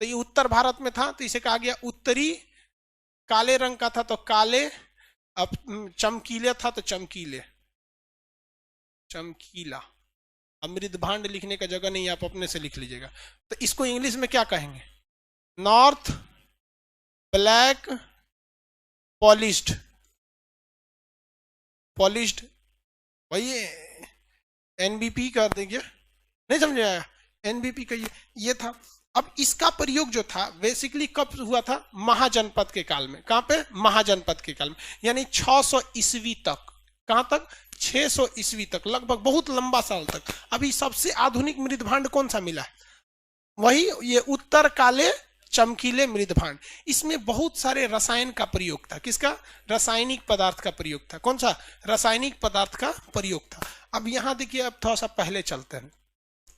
तो ये उत्तर भारत में था, तो इसे कहा गया उत्तरी। काले रंग का था तो काले, अब चमकीले था तो चमकीले, चमकीला। अब मृदभांड लिखने का जगह नहीं, आप अपने से लिख लीजिएगा। तो इसको इंग्लिश में क्या कहेंगे, नॉर्थ ब्लैक पॉलिश्ड, पॉलिश्ड, भाई एनबीपी कर देंगे, नहीं समझ आया, एनबीपी का ये था। अब इसका प्रयोग जो था बेसिकली कब हुआ था, महाजनपद के काल में। कहां पे, महाजनपद के काल में, यानी 600 ईस्वी तक। कहां तक, 600 ईस्वी तक, लगभग बहुत लंबा साल तक। अभी सबसे आधुनिक मृदभांड कौन सा मिला है, वही ये उत्तर काले चमकीले मृदभांड। इसमें बहुत सारे रसायन का प्रयोग था। किसका, रासायनिक पदार्थ का प्रयोग था। कौन सा, रासायनिक पदार्थ का प्रयोग था। अब यहां देखिए, अब थोड़ा सा पहले चलते हैं।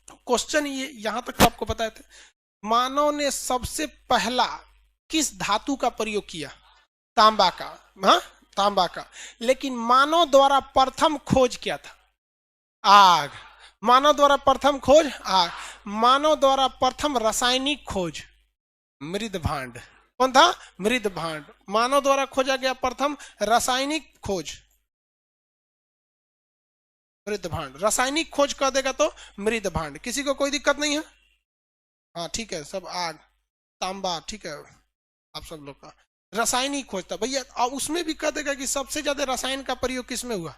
क्वेश्चन ये यहां तक तो आपको बताए थे, मानव ने सबसे पहला किस धातु का प्रयोग किया, तांबा का, हाँ तांबा का। लेकिन मानव द्वारा प्रथम खोज क्या था, आग। मानव द्वारा प्रथम खोज आग। मानव द्वारा प्रथम रासायनिक खोज मृदभांड। कौन था, मृदभांड। मानव द्वारा खोजा गया प्रथम रासायनिक खोज मृदभांड। रासायनिक खोज कर देगा तो मृदभांड। किसी को कोई दिक्कत नहीं है, हाँ ठीक है, सब आग तांबा, ठीक है, आप सब लोग का रासायनिक खोज था भैया। और उसमें भी कह देगा कि सबसे ज्यादा रसायन का प्रयोग किसमें हुआ,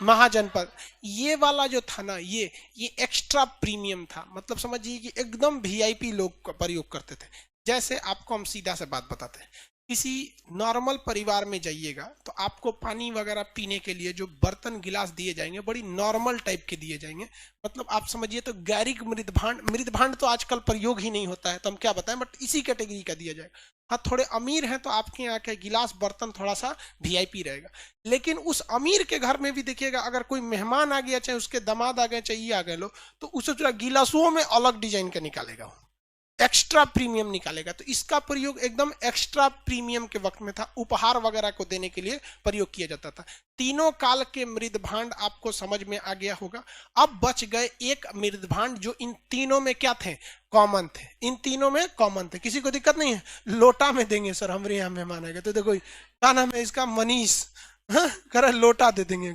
महाजनपद। ये वाला जो था ना, ये एक्स्ट्रा प्रीमियम था। मतलब समझिए कि एकदम वीआईपी लोग प्रयोग करते थे। जैसे आपको हम सीधा से बात बताते हैं, किसी नॉर्मल परिवार में जाइएगा तो आपको पानी वगैरह पीने के लिए जो बर्तन गिलास दिए जाएंगे बड़ी नॉर्मल टाइप के दिए जाएंगे, मतलब आप समझिए तो गैरिक मृदभांड, मृदभांड तो आजकल प्रयोग ही नहीं होता है तो हम क्या बताएं, बट इसी कैटेगरी का दिया जाएगा। हाँ, थोड़े अमीर हैं तो आपके यहाँ के गिलास बर्तन थोड़ा सा वीआईपी रहेगा, लेकिन उस अमीर के घर में भी देखिएगा अगर कोई मेहमान आ गया, चाहे उसके दामाद आ गए, चाहे ये आ गए लोग, तो उसे थोड़ा गिलासों में अलग डिजाइन का निकालेगा, एक्स्ट्रा प्रीमियम निकालेगा। तो इसका प्रयोग एकदम एक्स्ट्रा प्रीमियम के वक्त में था, उपहार वगैरह को देने के लिए प्रयोग किया जाता था। तीनों काल के मृदभांड आपको समझ में आ गया होगा। अब बच गए एक मृदभांड जो इन तीनों में क्या थे, कॉमन थे, इन तीनों में कॉमन थे, किसी को दिक्कत नहीं है। लोटा में देंगे सर, हमारे यहाँ मेहमान आएगा तो देखो क्या नाम है इसका, मनीष, हाँ कह लोटा दे देंगे।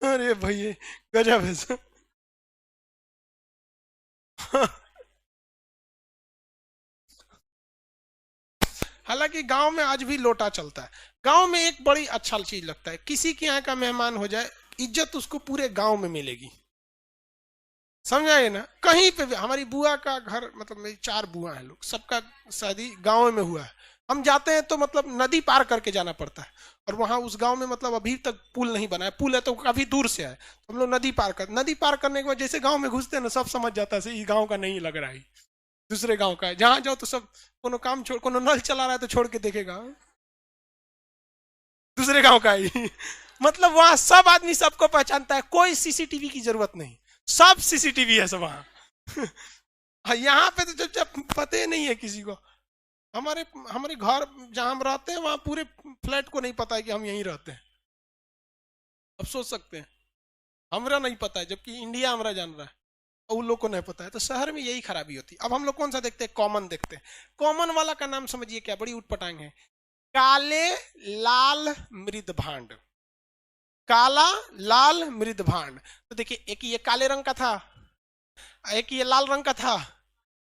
अरे भैया गजब है सर। हालांकि गांव में आज भी लोटा चलता है। गांव में एक बड़ी अच्छा चीज लगता है, किसी के यहाँ का मेहमान हो जाए, इज्जत उसको पूरे गांव में मिलेगी, समझाए ना। कहीं पे भी, हमारी बुआ का घर, मतलब मेरी 4 बुआ हैं लोग, सबका शादी गांव में हुआ है। हम जाते हैं तो मतलब नदी पार करके जाना पड़ता है, और वहां उस गांव में मतलब अभी तक पुल नहीं बना है, पुल है तो काफी दूर से है, तो हम लोग नदी पार करने के बाद जैसे गांव में घुसते हैं ना, सब समझ जाता है ये गांव का नहीं लग रहा है, दूसरे गांव का है। जहां जाओ तो सब कोनो काम छोड़, कोनो नल चला रहा है तो छोड़ के देखेगा दूसरे गांव का ही। मतलब वहां सब आदमी सबको पहचानता है, कोई सीसीटीवी की जरूरत नहीं, सब सीसीटीवी है सब वहां। यहाँ पे तो जब जब पता ही नहीं है किसी को। हमारे हमारे घर जहां हम रहते हैं वहां पूरे फ्लैट को नहीं पता है कि हम यहीं रहते हैं। अब सोच सकते हैं, हमरा नहीं पता है जबकि इंडिया हमरा जान रहा है, और उन लोग को नहीं पता है। तो शहर में यही खराबी होती है। अब हम लोग कौन सा देखते हैं, कॉमन देखते हैं। कॉमन वाला का नाम समझिए क्या, बड़ी उटपटांग है, काले लाल मृदभांड। काला लाल मृदभांड, तो देखिए एक ये काले रंग का था, एक ये लाल रंग का था,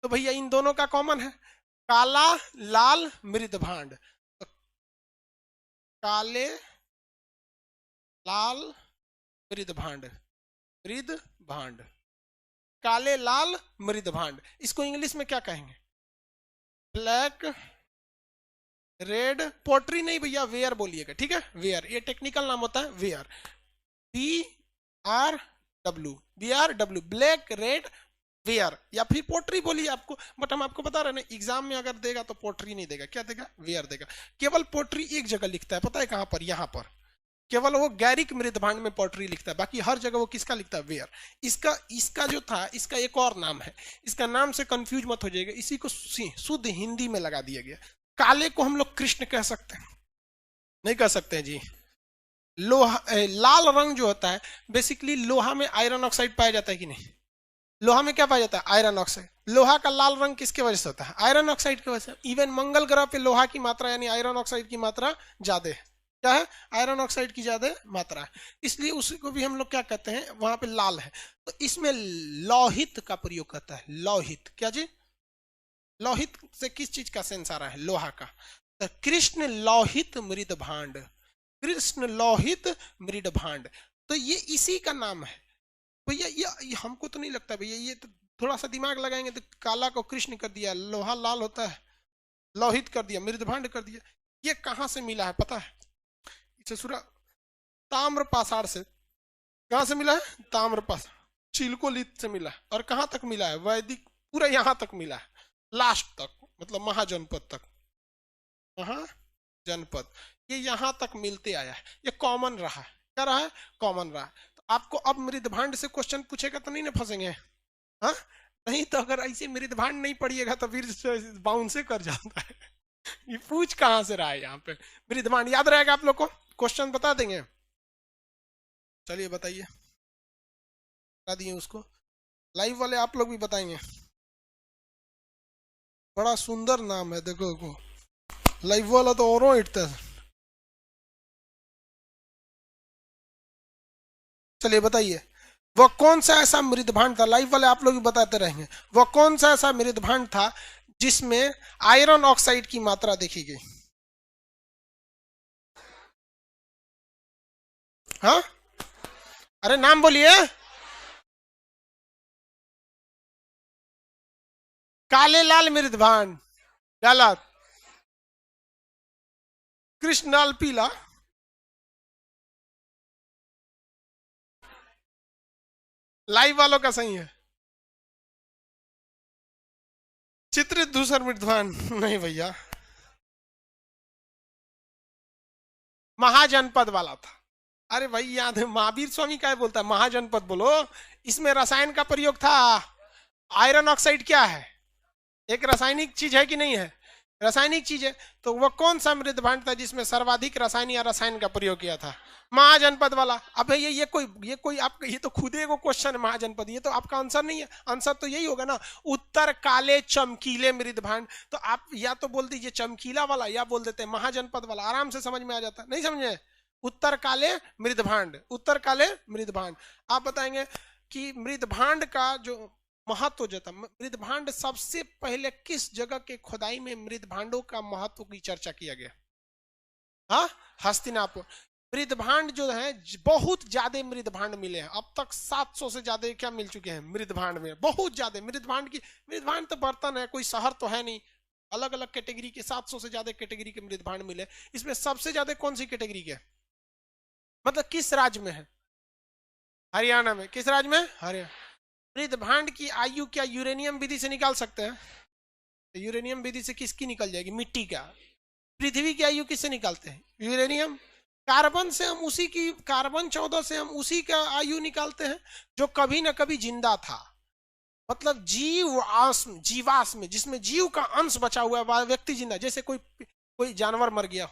तो भैया इन दोनों का कॉमन है काला लाल मृदभांड। तो काले लाल मृदभांड, मृदभांड, काले लाल मृदभांड, इसको इंग्लिश में क्या कहेंगे, ब्लैक रेड, पोट्री नहीं भैया, वेयर बोलिएगा, ठीक है, वेयर, ये टेक्निकल नाम होता है, ware, BRW, black red ware, या फिर पोट्री बोलिए आपको, बट हम आपको बता रहे हैं ना, एग्जाम में अगर देगा तो पोट्री नहीं देगा, क्या देगा, वेयर देगा। केवल पोट्री एक जगह लिखता है, पता है कहां पर, यहां पर, केवल वो गैरिक मृदभांड में पोट्री लिखता है, बाकी हर जगह वो किसका लिखता है, वेयर। इसका इसका जो था, इसका एक और नाम है, इसका नाम से कंफ्यूज मत हो जाएगा, इसी को शुद्ध हिंदी में लगा दिया गया। काले को हम लोग कृष्ण कह सकते हैं, नहीं कह सकते हैं जी। लोहा लाल रंग जो होता है, बेसिकली लोहा में आयरन ऑक्साइड पाया जाता है कि नहीं, लोहा में क्या पाया जाता है, आयरन ऑक्साइड। लोहा का लाल रंग किसके वजह से होता है, आयरन ऑक्साइड की वजह से। इवन मंगल ग्रह पे लोहा की मात्रा यानी आयरन ऑक्साइड की मात्रा ज्यादा है, क्या है, आयरन ऑक्साइड की ज्यादा मात्रा है, इसलिए उसको भी हम लोग क्या कहते हैं, वहां पे लाल है। तो इसमें लौहित का प्रयोग करता है, लौहित, क्या जी, लौहित से किस चीज का सेंस आ रहा है, लोहा का। तो कृष्ण लौहित मृदभांड, कृष्ण लौहित मृदभांड, तो ये इसी का नाम है भैया। ये हमको तो नहीं लगता भैया, ये तो थोड़ा सा दिमाग लगाएंगे तो काला को कृष्ण कर दिया, लोहा लाल होता है, लौहित कर दिया, मृदभांड कर दिया। ये कहां से मिला है पता है, इसे सुरा ताम्र पाषाण से। कहां से मिला है, ताम्र पाषाण, चिलकोलित से मिला है। और कहां तक मिला है, वैदिक पूरा यहां तक मिला है, लास्ट तक, मतलब महाजनपद तक, महाजनपद, ये यहां तक मिलते आया है, ये कॉमन रहा है, क्या रहा है, कॉमन रहा है। तो आपको अब मृदभांड से क्वेश्चन पूछेगा तो नहीं ना फंसेंगे, हाँ, नहीं तो अगर ऐसे मृदभांड नहीं पढ़िएगा तो फिर बाउंस से कर जाता है। ये पूछ कहां से रहा है, यहाँ पे मृदभांड याद रहेगा आप लोग को, क्वेश्चन बता देंगे, चलिए बताइए, बता दिए उसको, लाइव वाले आप लोग भी बताएंगे। बड़ा सुंदर नाम है, देखो लाइव वाला तो और इटता है। चलिए बताइए, वह कौन सा ऐसा मृदभांड था, लाइव वाले आप लोग भी बताते रहेंगे, वह कौन सा ऐसा मृदभांड था जिसमें आयरन ऑक्साइड की मात्रा देखी गई, हाँ, अरे नाम बोलिए, काले लाल मृदभांड, गलत, कृष्ण लाल पीला, लाइव वालों का सही है। चित्रित धूसर मृदभान नहीं भैया, महाजनपद वाला था। अरे भाई याद है, महावीर स्वामी क्या बोलता है, महाजनपद बोलो। इसमें रसायन का प्रयोग था। आयरन ऑक्साइड क्या है, एक रासायनिक चीज है कि नहीं है, रासायनिक चीज है। तो वह कौन सा मृदभांड था जिसमें सर्वाधिक रसायन का प्रयोग किया था, महाजनपद वाला। अब ये कोई आपका ये तो खुद एगो क्वेश्चन है, महाजनपद, ये तो आपका आंसर नहीं है। आंसर तो यही होगा ना, उत्तर काले चमकीले मृदभांड। तो आप या तो बोल दीजिए चमकीला वाला, या बोल देते हैं महाजनपद वाला, आराम से समझ में आ जाता। नहीं समझे, उत्तर काले मृदभांड, उत्तर काले मृदभांड। आप बताएंगे कि मृदभांड का जो महत्व जो था, मृदभांड सबसे पहले किस जगह के खुदाई में मृदभांडों का महत्व की चर्चा किया गया? हाँ, हस्तिनापुर। मृदभांड जो है बहुत ज्यादा मृदभांड मिले हैं अब तक, 700 से ज्यादा क्या मिल चुके हैं मृदभांड में, बहुत ज्यादा मृदभांड तो बर्तन है, कोई शहर तो है नहीं। अलग अलग कैटेगरी के 700 से ज्यादा कैटेगरी के मृदभांड मिले। इसमें सबसे ज्यादा कौन सी कैटेगरी के, मतलब किस राज्य में है? हरियाणा में। किस राज्य में? हरियाणा। मृदभांड की आयु क्या यूरेनियम विधि से निकाल सकते हैं? यूरेनियम विधि से किसकी निकल जाएगी, मिट्टी का। पृथ्वी की आयु किससे निकालते हैं? यूरेनियम। कार्बन से हम उसी की, कार्बन 14 से हम उसी का आयु निकालते हैं जो कभी ना कभी जिंदा था। मतलब जीवाश्म जिसमें जीव का अंश बचा हुआ है, व्यक्ति जिंदा। जैसे कोई जानवर मर गया,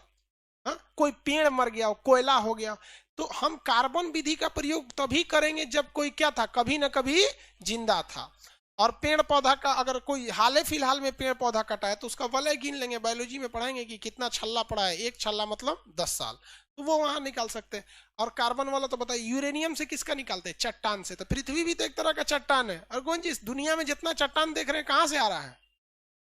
हा? कोई पेड़ मर गया, कोयला हो गया, तो हम कार्बन विधि का प्रयोग तभी करेंगे जब कोई क्या था, कभी ना कभी जिंदा था। और पेड़ पौधा का अगर कोई हाल फिलहाल में पेड़ पौधा कटा है तो उसका वलय गिन लेंगे, बायोलॉजी में पढ़ाएंगे कि कितना छल्ला पड़ा है, एक छल्ला मतलब 10 साल, तो वो वहां निकाल सकते हैं। और कार्बन वाला तो बताइए, यूरेनियम से किसका निकालते हैं? चट्टान से। तो पृथ्वी भी तो एक तरह का चट्टान है। और कौन जी दुनिया में जितना चट्टान देख रहे हैं कहां से आ रहा है?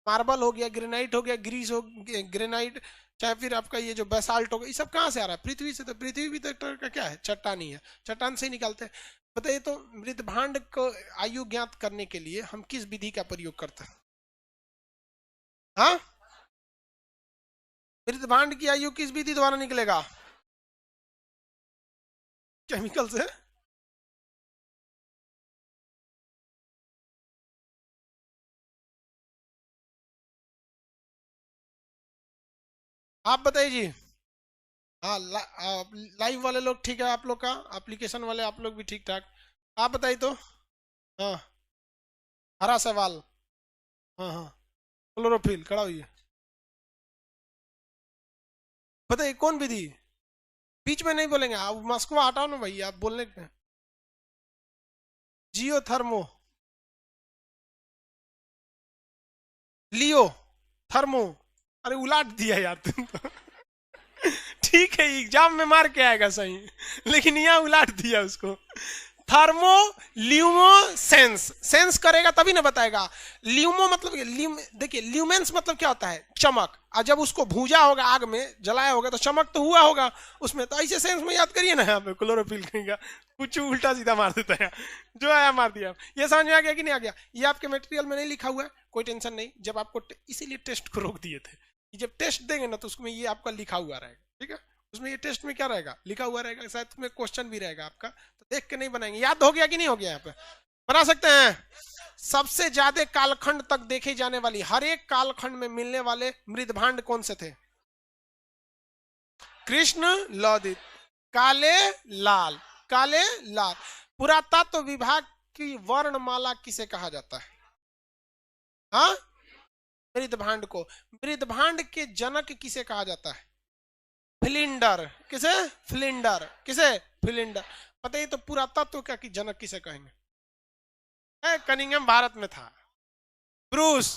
मार्बल हो गया, ग्रेनाइट हो गया, ग्रीस हो गया, ग्रेनाइट, चाहे फिर आपका ये जो बेसाल्ट हो गया, ये सब कहां से आ रहा है? पृथ्वी से। तो पृथ्वी भी तो एक तरह का क्या है, चट्टान ही है, चट्टान से ही निकालते हैं। बताइए तो मृदभांड को आयु ज्ञात करने के लिए हम किस विधि का प्रयोग करते हैं? हाँ, मृदभांड की आयु किस विधि द्वारा निकलेगा? केमिकल से। आप बताइए जी। हाँ, लाइव वाले लोग ठीक है, आप लोग का एप्लीकेशन वाले आप लोग भी ठीक ठाक। आप बताइए तो। हाँ, हरा सवाल। हाँ हाँ, क्लोरोफिल खड़ा हुई है। बताइए कौन विधि? बीच में नहीं बोलेंगे आप, मस्को हटाओ ना भाई, आप बोलने। जियो थर्मो, लियो, थर्मो। अरे उलाट दिया यार तुम तो। ठीक है, एग्जाम में मार के आएगा सही, लेकिन यहाँ उलाट दिया उसको। थर्मो ल्यूमो सेंस, सेंस करेगा तभी ना बताएगा। ल्यूमो मतलब देखिए, ल्यूमेंस मतलब क्या होता है, चमक। और जब उसको भूजा होगा, आग में जलाया होगा, तो चमक तो हुआ होगा उसमें। तो ऐसे सेंस में याद करिए ना, यहाँ पे क्लोरोफिल कहेगा, कुछ उल्टा सीधा मार देता है, जो आया मार दिया। ये समझ में आ गया कि नहीं आ गया? ये आपके मटेरियल में नहीं लिखा हुआ है, कोई टेंशन नहीं। जब आपको इसीलिए टेस्ट को रोक दिए थे कि जब टेस्ट देंगे ना तो उसमें ये आपका लिखा हुआ रहेगा, ठीक है? उसमें ये टेस्ट में क्या रहेगा, लिखा हुआ रहेगा, शायद तुम्हें क्वेश्चन भी रहेगा आपका, तो देख के नहीं बनाएंगे। याद हो गया कि नहीं हो गया? यहाँ पे बना सकते हैं। सबसे ज्यादा कालखंड तक देखे जाने वाली, हर एक कालखंड में मिलने वाले मृदभांड कौन से थे? कृष्ण लोदित, काले लाल, काले लाल। पुरातत्व विभाग की वर्णमाला किसे कहा जाता है? हाँ, मृदभांड को। मृदभांड के जनक किसे कहा जाता है? फिलिंडर। किसे? फिलिंडर। किसे? फिलिंडर। पता ही तो पुरातत्व क्या की जनक किसे कहेंगे? कनिंगम भारत में था। ब्रूस।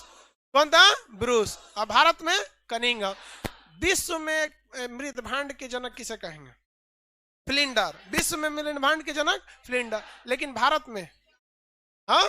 कौन था? ब्रूस। और भारत में कनिंगम। विश्व में मृदभांड के जनक किसे कहेंगे? फिलिंडर। विश्व में मृदभांड के जनक फिलिंडर। लेकिन भारत में हाँ,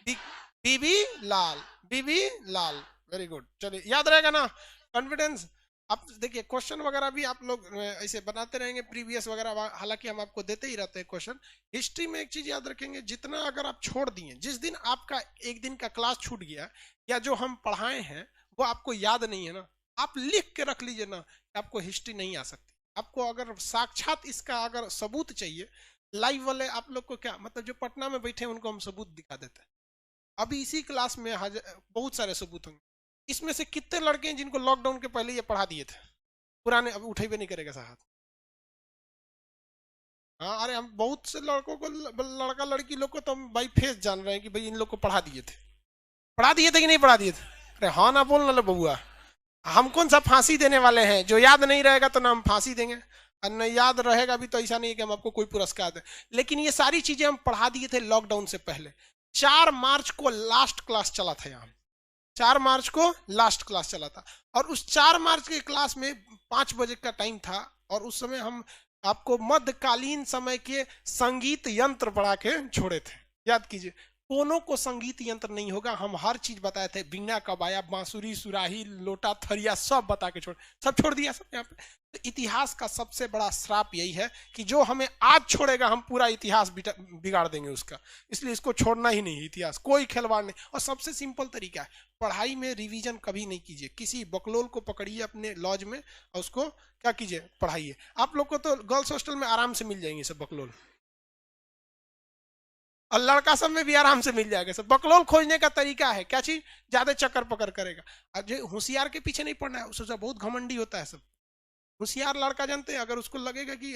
बीबी लाल, बीबी लाल। वेरी गुड, चलिए याद रहेगा ना, कॉन्फिडेंस। आप देखिए क्वेश्चन वगैरह भी आप लोग ऐसे बनाते रहेंगे, प्रीवियस वगैरह, हालांकि हम आपको देते ही रहते हैं क्वेश्चन। हिस्ट्री में एक चीज याद रखेंगे, जितना अगर आप छोड़ दिए, जिस दिन आपका एक दिन का क्लास छूट गया, या जो हम पढ़ाए हैं वो आपको याद नहीं है ना, आप लिख के रख लीजिए ना, आपको हिस्ट्री नहीं आ सकती। आपको अगर साक्षात इसका अगर सबूत चाहिए, लाइव वाले आप लोग को क्या मतलब, जो पटना में बैठे हैं उनको हम सबूत दिखा देते हैं। अभी इसी क्लास में बहुत सारे सबूत होंगे। इसमें से कितने लड़के हैं जिनको लॉकडाउन के पहले ये पढ़ा दिए थे, पुराने, अब उठे भी नहीं करेगा साहब। हाँ, अरे हम बहुत से लड़कों को, लड़का लड़की लोग को तो हम भाई फेस जान रहे हैं कि भाई इन लोग को पढ़ा दिए थे। पढ़ा दिए थे कि नहीं पढ़ा दिए थे? अरे हाँ ना बोल ना लो बबुआ। हम कौन सा फांसी देने वाले हैं? जो याद नहीं रहेगा तो ना हम फांसी देंगे, और न याद रहेगा भी तो ऐसा नहीं है कि हम आपको कोई पुरस्कार दें। लेकिन ये सारी चीजें हम पढ़ा दिए थे लॉकडाउन से पहले। 4 मार्च को लास्ट क्लास चला था यहाँ, 4 मार्च को लास्ट क्लास चला था, और उस 4 मार्च के क्लास में 5 बजे का टाइम था, और उस समय हम आपको मध्यकालीन समय के संगीत यंत्र पढ़ा के छोड़े थे। याद कीजिए, कोनो को संगीत यंत्र नहीं होगा, हम हर चीज बताए थे, बीना कबाया, बांसुरी, सुराही, लोटा, थरिया सब बता के सब छोड़ दिया सब यहाँ पे। तो इतिहास का सबसे बड़ा श्राप यही है कि जो हमें आज छोड़ेगा हम पूरा इतिहास बिगाड़ देंगे उसका। इसलिए इसको छोड़ना ही नहीं, इतिहास कोई खिलवाड़ नहीं। और सबसे सिंपल तरीका है, पढ़ाई में रिवीजन कभी नहीं कीजिए। किसी बकलोल को पकड़िए अपने लॉज में और उसको क्या कीजिए, पढ़ाइए। आप लोग को तो गर्ल्स हॉस्टल में आराम से मिल जाएंगे सब बकलोल, और लड़का सब में भी आराम से मिल जाएगा सब। बकलोल खोजने का तरीका है क्या चीज, ज्यादा चक्कर पकड़ करेगा। और जो होशियार के पीछे नहीं पड़ना है, उससे बहुत घमंडी होता है सब। होशियार लड़का जानते हैं, अगर उसको लगेगा कि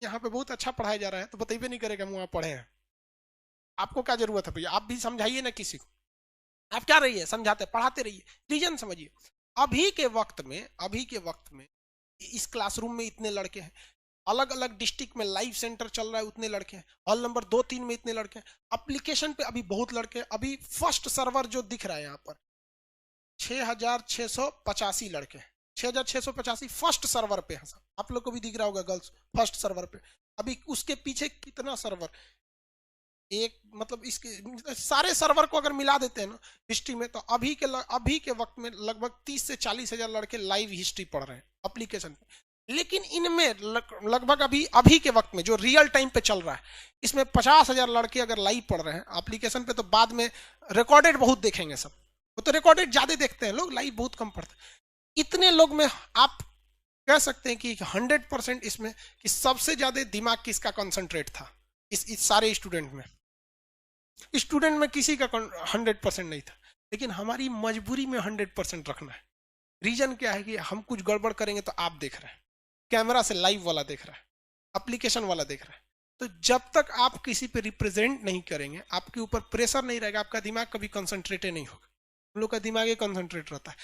यहाँ पे बहुत अच्छा पढ़ाया जा रहा है तो बताइए नहीं करेगा हम वहां पढ़े हैं। आपको क्या जरूरत है भैया, आप भी समझाइए ना किसी को। आप क्या रहिए, समझाते पढ़ाते रहिए, रीजन समझिए। अभी के वक्त में इस क्लासरूम में इतने लड़के हैं, अलग अलग डिस्ट्रिक्ट में लाइव सेंटर चल रहा है, उतने लड़के हैं, हॉल नंबर 2-3 में इतने लड़के हैं, एप्लीकेशन पे अभी बहुत लड़के हैं। अभी फर्स्ट सर्वर जो दिख रहा है यहाँ पर 6685 लड़के हैं, 6685 फर्स्ट सर्वर पे है। आप लोग को भी दिख रहा होगा गर्ल्स फर्स्ट सर्वर पे। अभी उसके पीछे कितना सर्वर, एक मतलब इसके सारे सर्वर को अगर मिला देते हैं ना हिस्ट्री में, तो अभी के वक्त में लगभग 30 से 40 हजार लड़के लाइव हिस्ट्री पढ़ रहे हैं एप्लीकेशन पे। लेकिन इनमें लगभग अभी के वक्त में जो रियल टाइम पे चल रहा है, इसमें 50,000 लड़के अगर लाइव पढ़ रहे हैं एप्लीकेशन पे, तो बाद में रिकॉर्डेड बहुत देखेंगे सब। वो तो रिकॉर्डेड ज्यादा देखते हैं लोग, लाइव बहुत कम पढ़ते हैं। इतने लोग में आप कह सकते हैं कि 100% इसमें कि सबसे ज्यादा दिमाग किसका कंसंट्रेट था इस सारे स्टूडेंट में। स्टूडेंट में किसी का 100% नहीं था, लेकिन हमारी मजबूरी में 100% रखना है। रीजन क्या है कि हम कुछ गड़बड़ करेंगे तो आप देख रहे हैं, कैमरा से लाइव वाला देख रहा है, एप्लीकेशन वाला देख रहा है। तो जब तक आप किसी पे रिप्रेजेंट नहीं करेंगे, आपके ऊपर प्रेशर नहीं रहेगा, आपका दिमाग कभी कंसंट्रेट नहीं होगा। हम लोग का दिमाग ही कंसंट्रेट रहता है।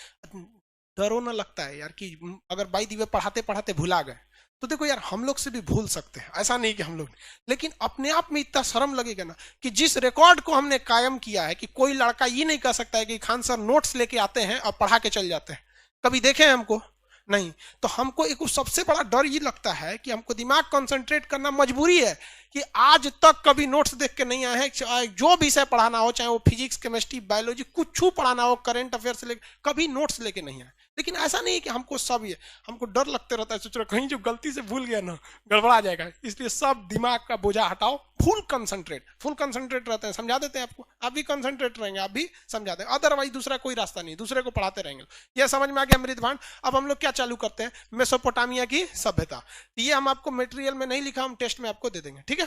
डरो ना लगता है यार कि अगर बाई दी वे पढ़ाते पढ़ाते भुला गए, तो देखो यार हम लोग से भी भूल सकते हैं, ऐसा नहीं कि हम लोग, लेकिन अपने आप में इतना शर्म लगेगा ना कि जिस रिकॉर्ड को हमने कायम किया है कि कोई लड़का ये नहीं कह सकता है कि खान सर नोट्स लेके आते हैं और पढ़ा के चल जाते हैं। कभी देखे हैं हमको? नहीं। तो हमको एक सबसे बड़ा डर ये लगता है कि हमको दिमाग कंसंट्रेट करना मजबूरी है कि आज तक कभी नोट्स देख के नहीं आए हैं। जो विषय पढ़ाना हो, चाहे वो फिजिक्स, केमिस्ट्री, बायोलॉजी, कुछ पढ़ाना हो, करंट अफेयर से लेकर, कभी नोट्स लेके नहीं आए। लेकिन ऐसा नहीं है कि हमको सब ये, हमको डर लगते रहता है, सोच रहा कहीं जो गलती से भूल गया ना गड़बड़ा जाएगा। इसलिए सब दिमाग का बोझा हटाओ, फुल कंसंट्रेट रहते हैं, समझा देते हैं आपको, आप भी कंसंट्रेट रहेंगे, आप भी समझा दें। अदरवाइज दूसरा कोई रास्ता नहीं, दूसरे को पढ़ाते रहेंगे। ये समझ में आ गया अमृतभान? अब हम लोग क्या चालू करते हैं, मेसोपोटामिया की सभ्यता। ये हम आपको मटेरियल में नहीं लिखा, हम टेस्ट में आपको दे देंगे, ठीक है?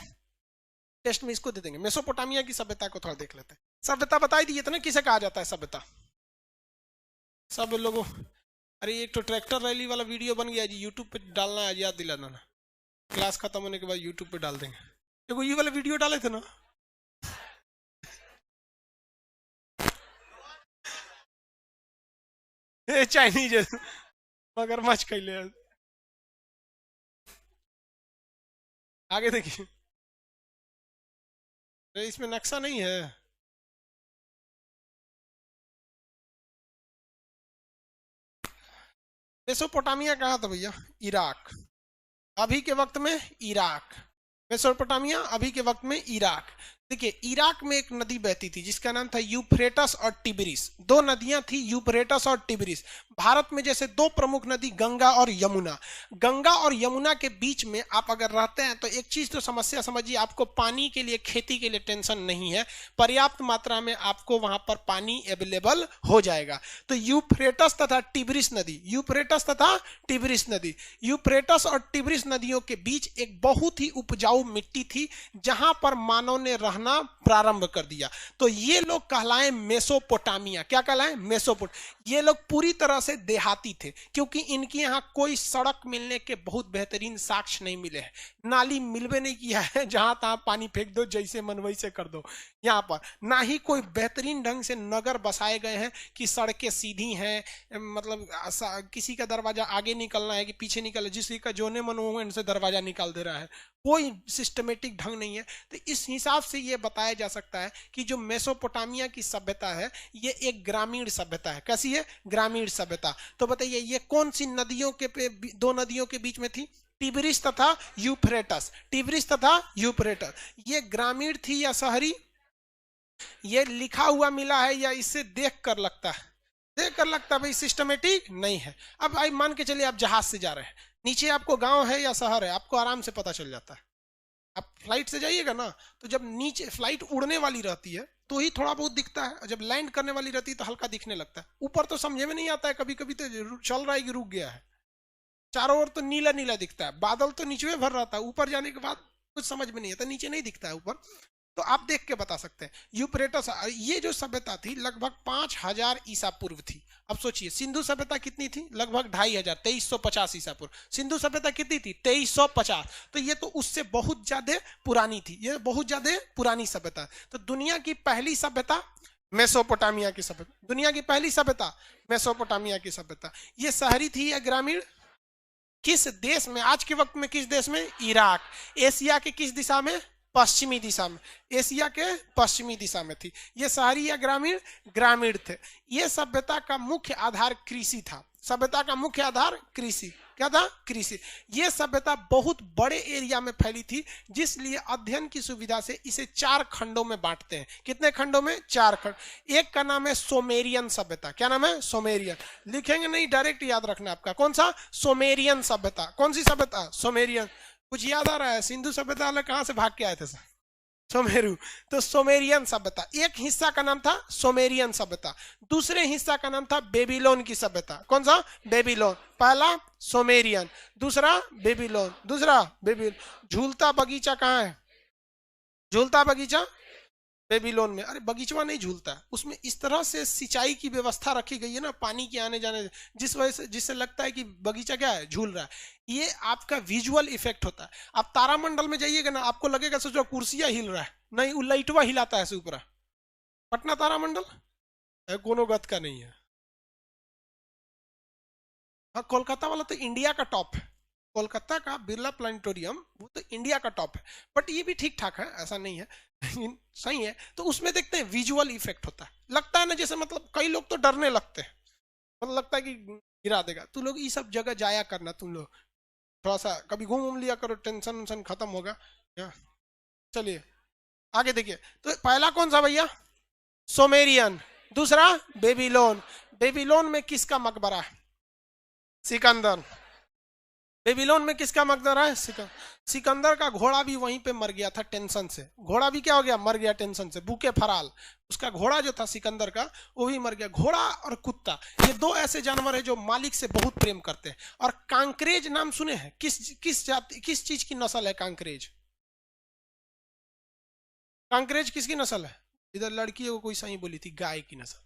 टेस्ट में इसको दे देंगे। मेसोपोटामिया की सभ्यता को थोड़ा देख लेते हैं। सभ्यता बताई दी इतना, किसे कहा जाता है सभ्यता? सब लोगों, अरे एक तो ट्रैक्टर रैली वाला वीडियो बन गया जी, यूट्यूब पे डालना है, याद दिलाना ना, क्लास खत्म होने के बाद यूट्यूब पे डाल देंगे। देखो ये वाला वीडियो डाले थे ना, चाइनीज मगरमच्छ कैले, आगे देखिए, इसमें नक्शा नहीं है। मेसोपोटामिया कहाँ था भैया? इराक। अभी के वक्त में इराक। मेसोपोटामिया अभी के वक्त में इराक। देखिए, इराक में एक नदी बहती थी जिसका नाम था यूफ्रेटस और टिग्रिस। दो नदियां थी, यूफ्रेटस और टिग्रिस। भारत में जैसे दो प्रमुख नदी गंगा और यमुना, गंगा और यमुना के बीच में आप अगर रहते हैं तो एक चीज तो समस्या समझिए, आपको पानी के लिए, खेती के लिए टेंशन नहीं है, पर्याप्त मात्रा में आपको वहां पर पानी अवेलेबल हो जाएगा। तो यूफ्रेटस तथा टिग्रिस नदी, यूफ्रेटस तथा टिग्रिस नदी, यूफ्रेटस और टिग्रिस नदियों के बीच एक बहुत ही उपजाऊ मिट्टी थी जहां पर मानव ने रहना प्रारंभ कर दिया। तो ये लोग कहलाए मेसोपोटामिया। क्या कहलाए? मेसोपोट। ये लोग पूरी तरह से देहाती थे क्योंकि इनके यहाँ कोई सड़क मिलने के बहुत बेहतरीन साक्ष्य नहीं मिले हैं, नाली मिलवे नहीं किया है जहां तहां पानी फेंक दो, जैसे मन वैसे कर दो यहाँ पर, ना ही कोई बेहतरीन ढंग से नगर बसाए गए हैं कि सड़कें सीधी हैं, मतलब किसी का दरवाजा आगे निकलना है कि पीछे निकल, जिसकी का जोने मन हो इनसे दरवाजा निकाल दे रहा है, कोई सिस्टमेटिक ढंग नहीं है। तो इस हिसाब से ये बताया जा सकता है कि जो मेसोपोटामिया की सभ्यता है ये एक ग्रामीण सभ्यता है। कैसी है? ग्रामीण सभ्यता। तो बताइए ये कौन सी नदियों के दो नदियों के बीच में थी? टिग्रिस तथा यूफ्रेटस। टिग्रिस तथा यूफ्रेटस। ये ग्रामीण थी या शहरी? ये लिखा हुआ मिला है या इससे देख कर लगता है? देख कर लगता है भाई, सिस्टमेटिक नहीं है। अब आई मान के चलिए आप जहाज से जा रहे हैं, नीचे आपको गांव है या शहर है, आपको आराम से पता चल जाता है। आप फ्लाइट से जाइएगा ना, तो जब नीचे फ्लाइट उड़ने वाली रहती है तो ही थोड़ा बहुत दिखता है, जब लैंड करने वाली रहती है तो हल्का दिखने लगता है। ऊपर तो समझे में नहीं आता है, कभी कभी तो चल रहा है कि रुक गया है, चारों ओर तो नीला नीला दिखता है, बादल तो नीचे भर रहता है, ऊपर जाने के बाद कुछ समझ में नहीं आता, नीचे नहीं दिखता है ऊपर। तो आप देख के बता सकते हैं। यूफ्रेटस, ये जो सभ्यता थी लगभग 5000 ईसा पूर्व थी। अब सोचिए सिंधु सभ्यता कितनी थी? लगभग 2500, 2350 ईसा पूर्व। सिंधु सभ्यता कितनी थी? 2350। तो ये तो उससे बहुत ज्यादा पुरानी थी, ये बहुत ज्यादा पुरानी सभ्यता। तो दुनिया की पहली सभ्यता मेसोपोटामिया की सभ्यता, दुनिया की पहली सभ्यता मेसोपोटामिया की सभ्यता। ये शहरी थी या ग्रामीण? किस देश में, आज के वक्त में किस देश में? इराक। एशिया के किस दिशा में? पश्चिमी दिशा में। एशिया के पश्चिमी दिशा में थी। ये शहरी या ग्रामीण? ग्रामीण थे। ये सभ्यता का मुख्य आधार कृषि था। सभ्यता का मुख्य आधार कृषि। क्या था? कृषि। ये सभ्यता बहुत बड़े एरिया में फैली थी, जिसलिए अध्ययन की सुविधा से इसे 4 खंडों में बांटते हैं। कितने खंडों में? 4 खंड। एक का नाम है सोमेरियन सभ्यता। क्या नाम है? सोमेरियन। लिखेंगे नहीं, डायरेक्ट याद रखना आपका। कौन सा? सोमेरियन सभ्यता। कौन सी सभ्यता? सोमेरियन। कुछ याद आ रहा है? सिंधु सभ्यता वाले कहां से भाग के आए थे सर? सोमेरु। तो सोमेरियन सभ्यता, एक हिस्सा का नाम था सोमेरियन सभ्यता, दूसरे हिस्सा का नाम था बेबीलोन की सभ्यता। कौन सा? बेबीलोन। पहला सोमेरियन, दूसरा बेबीलोन, दूसरा बेबीलोन। झूलता बगीचा कहाँ है? झूलता बगीचा बेबीलोन में। अरे बगीचवा नहीं झूलता, उसमें इस तरह से सिंचाई की व्यवस्था रखी गई है ना, पानी के आने जाने, जिस वजह से, जिससे लगता है कि बगीचा क्या है? झूल रहा है। ये आपका विजुअल इफेक्ट होता है। आप तारामंडल में जाइएगा ना, आपको लगेगा सोचो कुर्सियां हिल रहा है, नहीं, वो लाइटवा हिलाता है ऐसे ऊपर। पटना तारामंडल कोनो गत का नहीं है। हाँ, कोलकाता वाला तो इंडिया का टॉप है। कोलकाता का बिरला प्लानिटोरियम वो तो इंडिया का टॉप है, बट ये भी ठीक ठाक है, ऐसा नहीं है, लेकिन सही है। तो उसमें देखते हैं विजुअल इफेक्ट होता है, लगता है ना जैसे, मतलब कई लोग तो डरने लगते हैं, मतलब लगता है कि गिरा देगा। तू लोग ये सब जगह जाया करना, तुम लोग थोड़ा सा कभी घूम लिया करो, टेंशन वेंशन खत्म होगा। चलिए आगे देखिए। तो पहला कौन सा भैया? सोमेरियन। दूसरा बेबीलोन। बेबीलोन में किसका मकबरा है? सिकंदर। बेबीलोन में किसका मकबरा है? सिकंदर का घोड़ा भी वहीं पे मर गया था टेंशन से। घोड़ा भी क्या हो गया? मर गया टेंशन से। भूखे फराल उसका घोड़ा जो था सिकंदर का, वो भी मर गया। घोड़ा और कुत्ता, ये दो ऐसे जानवर है जो मालिक से बहुत प्रेम करते हैं। और कांकरेज नाम सुने हैं? किस जाति, किस चीज की नस्ल है कांकरेज? कांकरेज किसकी नस्ल है? इधर लड़की को कोई सही बोली थी, गाय की नस्ल।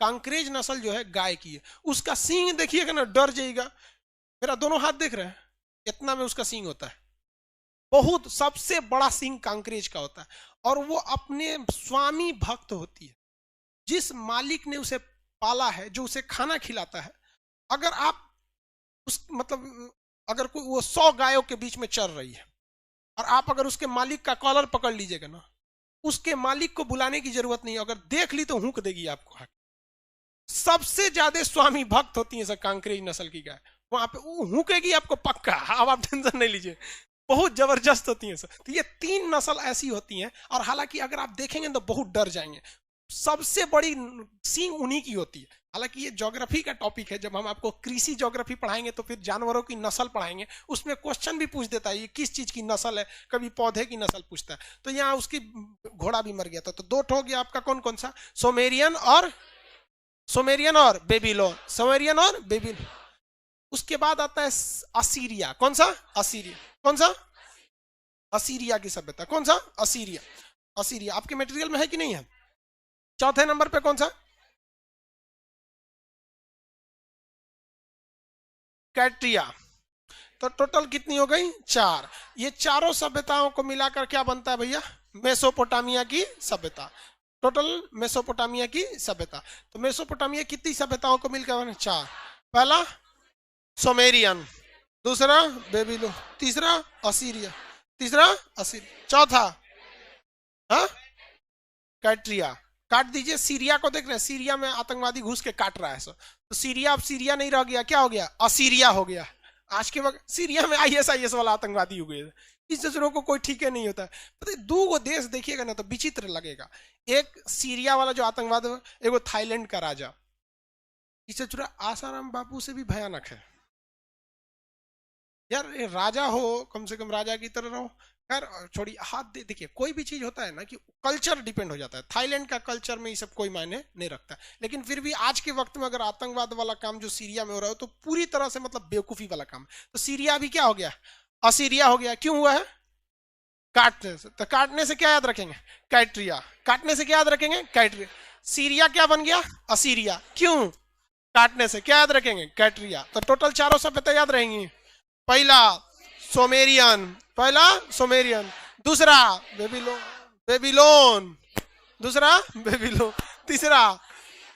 कांकरेज नस्ल जो है गाय की है। उसका सींग देखिएगा ना, डर जाइएगा। मेरा दोनों हाथ देख रहे हैं, इतना में उसका सींग होता है, बहुत सबसे बड़ा सींग कांकरेज का होता है। और वो अपने स्वामी भक्त होती है, जिस मालिक ने उसे पाला है, जो उसे खाना खिलाता है। अगर आप उस, मतलब अगर कोई वो 100 गायों के बीच में चल रही है और आप अगर उसके मालिक का कॉलर पकड़ लीजिएगा ना, उसके मालिक को बुलाने की जरूरत नहीं है, अगर देख ली तो हुक देगी आपको। सबसे ज्यादा स्वामी भक्त होती है सर कांकरेज नस्ल की गाय, वहां पे वो हुकेगी आपको पक्का। अब आप टेंशन नहीं लीजिए, बहुत जबरदस्त होती हैं सर। तो ये 3 नस्ल ऐसी होती हैं, और हालांकि अगर आप देखेंगे तो बहुत डर जाएंगे। सबसे बड़ी सींग उन्हीं की होती है। हालांकि ये ज्योग्राफी का टॉपिक है, जब हम आपको कृषि ज्योग्राफी पढ़ाएंगे तो फिर जानवरों की नस्ल पढ़ाएंगे, उसमें क्वेश्चन भी पूछ देता है ये किस चीज की नस्ल है, कभी पौधे की नस्ल पूछता है। तो यहाँ उसकी घोड़ा भी मर गया था। तो 2 ठो हो गया आपका, कौन कौन सा? सोमेरियन और बेबीलोन, सोमेरियन और बेबीलोन। उसके बाद आता है असीरिया। कौन सा? असीरिया। कौन सा? असीरिया की सभ्यता। कौन सा? असीरिया। असीरिया आपके मटेरियल में है कि नहीं है? चौथे नंबर पे कौन सा? कैट्रिया। तो टोटल कितनी हो गई? 4। ये चारों सभ्यताओं को मिलाकर क्या बनता है भैया? मेसोपोटामिया की सभ्यता। टोटल मेसोपोटामिया की सभ्यता। तो मेसोपोटामिया कितनी सभ्यताओं को मिलकर बने? 4। पहला सोमेरियन, दूसरा बेबीलो, तीसरा असीरिया, तीसरा असीरिया, चौथा हाँ कैट्रिया। काट दीजिए। सीरिया को देख रहे हैं, सीरिया में आतंकवादी घुस के काट रहा है सर। तो सीरिया अब सीरिया नहीं रह गया, क्या हो गया? असीरिया हो गया। आज के वक्त सीरिया में आईएसआईएस वाला आतंकवादी हो गए। इस दूसरों को कोई ठीक है नहीं होता है। पता 2 देश देखिएगा ना तो विचित्र लगेगा। एक सीरिया वाला जो आतंकवाद है, एक थाईलैंड का राजा। इससे थोड़ा आसाराम बापू से भी भयानक है यार। राजा हो, कम से कम राजा की तरह रहो। यार छोड़ी हाथ देखिए, कोई भी चीज होता है ना कि कल्चर डिपेंड हो जाता है। थाईलैंड का कल्चर में ये सब कोई मायने नहीं रखता, लेकिन फिर भी आज के वक्त में अगर आतंकवाद वाला काम जो सीरिया में हो रहा है तो पूरी तरह से मतलब बेवकूफी वाला काम। तो सीरिया भी क्या हो गया? असीरिया हो गया। क्यों हुआ है? काटने से। तो काटने से क्या याद रखेंगे? कैट्रिया। काटने से क्या याद रखेंगे? कैट्रिया। सीरिया क्या बन गया? असीरिया। क्यों? काटने से। क्या याद रखेंगे? कैट्रिया। तो टोटल चारों सभ्यता याद रहेंगी। पहला सोमेरियन, पहला सोमेरियन, दूसरा बेबीलोन, बेबीलोन, दूसरा बेबीलोन, तीसरा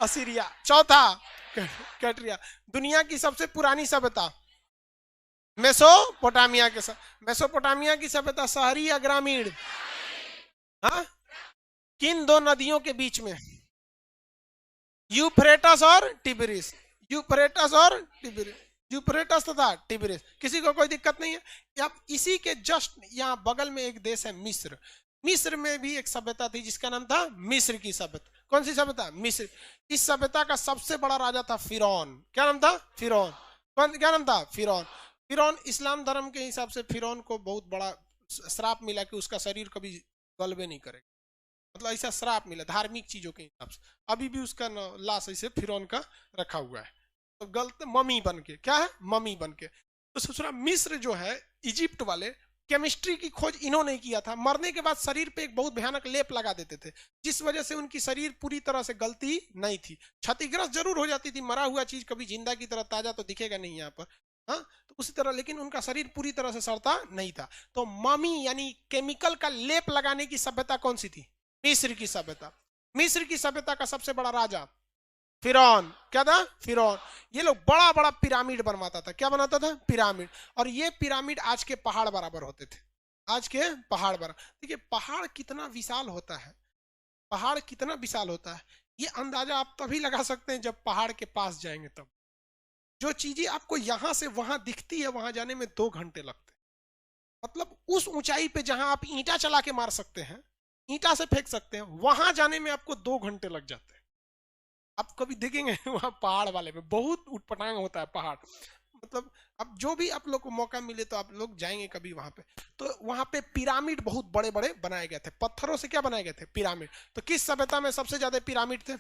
असीरिया, चौथा कैट्रिया। दुनिया की सबसे पुरानी सभ्यता मेसोपोटामिया के मेसोपोटामिया की सभ्यता शहरी या ग्रामीण? हाँ, किन 2 नदियों के बीच में? यूफ्रेटस और टिबरिस। यूफ्रेटस और टिबरिस, यूफ्रेटस तथा टिबरिस। किसी को कोई दिक्कत नहीं है। अब इसी के जस्ट यहाँ बगल में एक देश है मिस्र। मिस्र में भी एक सभ्यता थी जिसका नाम था मिस्र की सभ्यता। कौन सी सभ्यता? मिस्र। इस सभ्यता का सबसे बड़ा राजा था फिरौन। क्या नाम था? फिरौन। कौन? क्या नाम था? फिरौन। फिरौन इस्लाम धर्म के हिसाब से फिरौन को बहुत बड़ा श्राप मिला कि उसका शरीर कभी गलबे नहीं करेगा। मतलब ऐसा श्राप मिला धार्मिक चीजों के हिसाब से। अभी भी उसका लाश ऐसे फिरौन का रखा हुआ है। तो गलत मम्मी बन के, क्या है? मम्मी बन के। तो सोचना मिस्र जो है, इजिप्ट वाले, केमिस्ट्री की खोज इन्होंने नहीं किया था। मरने के बाद शरीर पे एक बहुत भयानक लेप लगा देते थे, जिस वजह से उनकी शरीर पूरी तरह से गलती नहीं थी। क्षतिग्रस्त जरूर हो जाती थी, मरा हुआ चीज कभी जिंदा की तरह ताजा तो दिखेगा नहीं यहाँ पर। हाँ, तो उसी तरह, लेकिन उनका शरीर पूरी तरह से सड़ता नहीं था। तो मम्मी यानी केमिकल का लेप लगाने की सभ्यता कौन सी थी? मिस्र की सभ्यता। मिस्र की सभ्यता का सबसे बड़ा राजा फिरौन। क्या था? फिरौन। ये लोग बड़ा बड़ा पिरामिड बनवाता था। क्या बनाता था? पिरामिड। और ये पिरामिड आज के पहाड़ बराबर होते थे। आज के पहाड़ बराबर। देखिए पहाड़ कितना विशाल होता है, पहाड़ कितना विशाल होता है, ये अंदाजा आप तभी लगा सकते हैं जब पहाड़ के पास जाएंगे तब। जो चीजें आपको यहां से वहां दिखती है, वहां जाने में 2 घंटे लगते हैं। मतलब उस ऊंचाई पे जहां आप ईंटा चला के मार सकते हैं, ईंटा से फेंक सकते हैं, वहां जाने में आपको 2 घंटे लग जाते हैं। आप कभी देखेंगे वहां पहाड़ वाले में बहुत उठपटांग होता है पहाड़। मतलब अब जो भी आप लोग को मौका मिले तो आप लोग जाएंगे कभी वहां पे। तो वहां पे पिरामिड बहुत बड़े बड़े बनाए गए थे, पत्थरों से क्या बनाए गए थे? पिरामिड। तो किस सभ्यता में सबसे ज्यादा पिरामिड थे?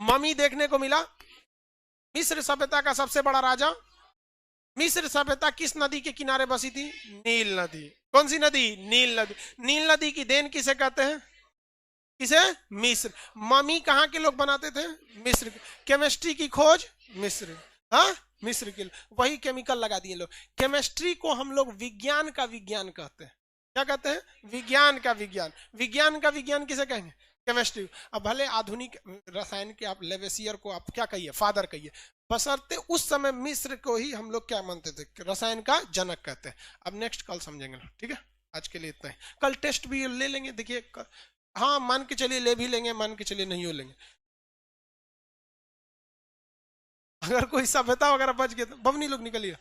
मम्मी देखने को मिला। मिस्र सभ्यता का सबसे बड़ा राजा। मिस्र सभ्यता किस नदी के किनारे बसी थी? नील नदी। कौन सी नदी? नील नदी। नील नदी की देन किसे कहते हैं? किसे? मिस्र। मम्मी कहाँ के लोग बनाते थे? मिस्र। केमिस्ट्री की खोज मिस्र। हाँ, मिस्र के। वही केमिकल लगा दिए लोग। केमिस्ट्री को हम लोग विज्ञान का विज्ञान कहते हैं। क्या कहते हैं? विज्ञान का विज्ञान। विज्ञान का विज्ञान किसे कहेंगे? केमिस्ट्री। अब भले आधुनिक रसायन के आप लेवेसियर को आप क्या कहिए? फादर कहिए, बशर्ते उस समय मिस्र को ही हम लोग क्या मानते थे? रसायन का जनक कहते हैं। अब नेक्स्ट कल समझेंगे, ठीक है? आज के लिए इतना ही। कल टेस्ट भी ले लेंगे। देखिए हाँ, मान के चलिए ले भी लेंगे, मान के चलिए नहीं हो लेंगे। अगर कोई सभ्यता वगैरह बच गया तो बमनी लोग निकलिए।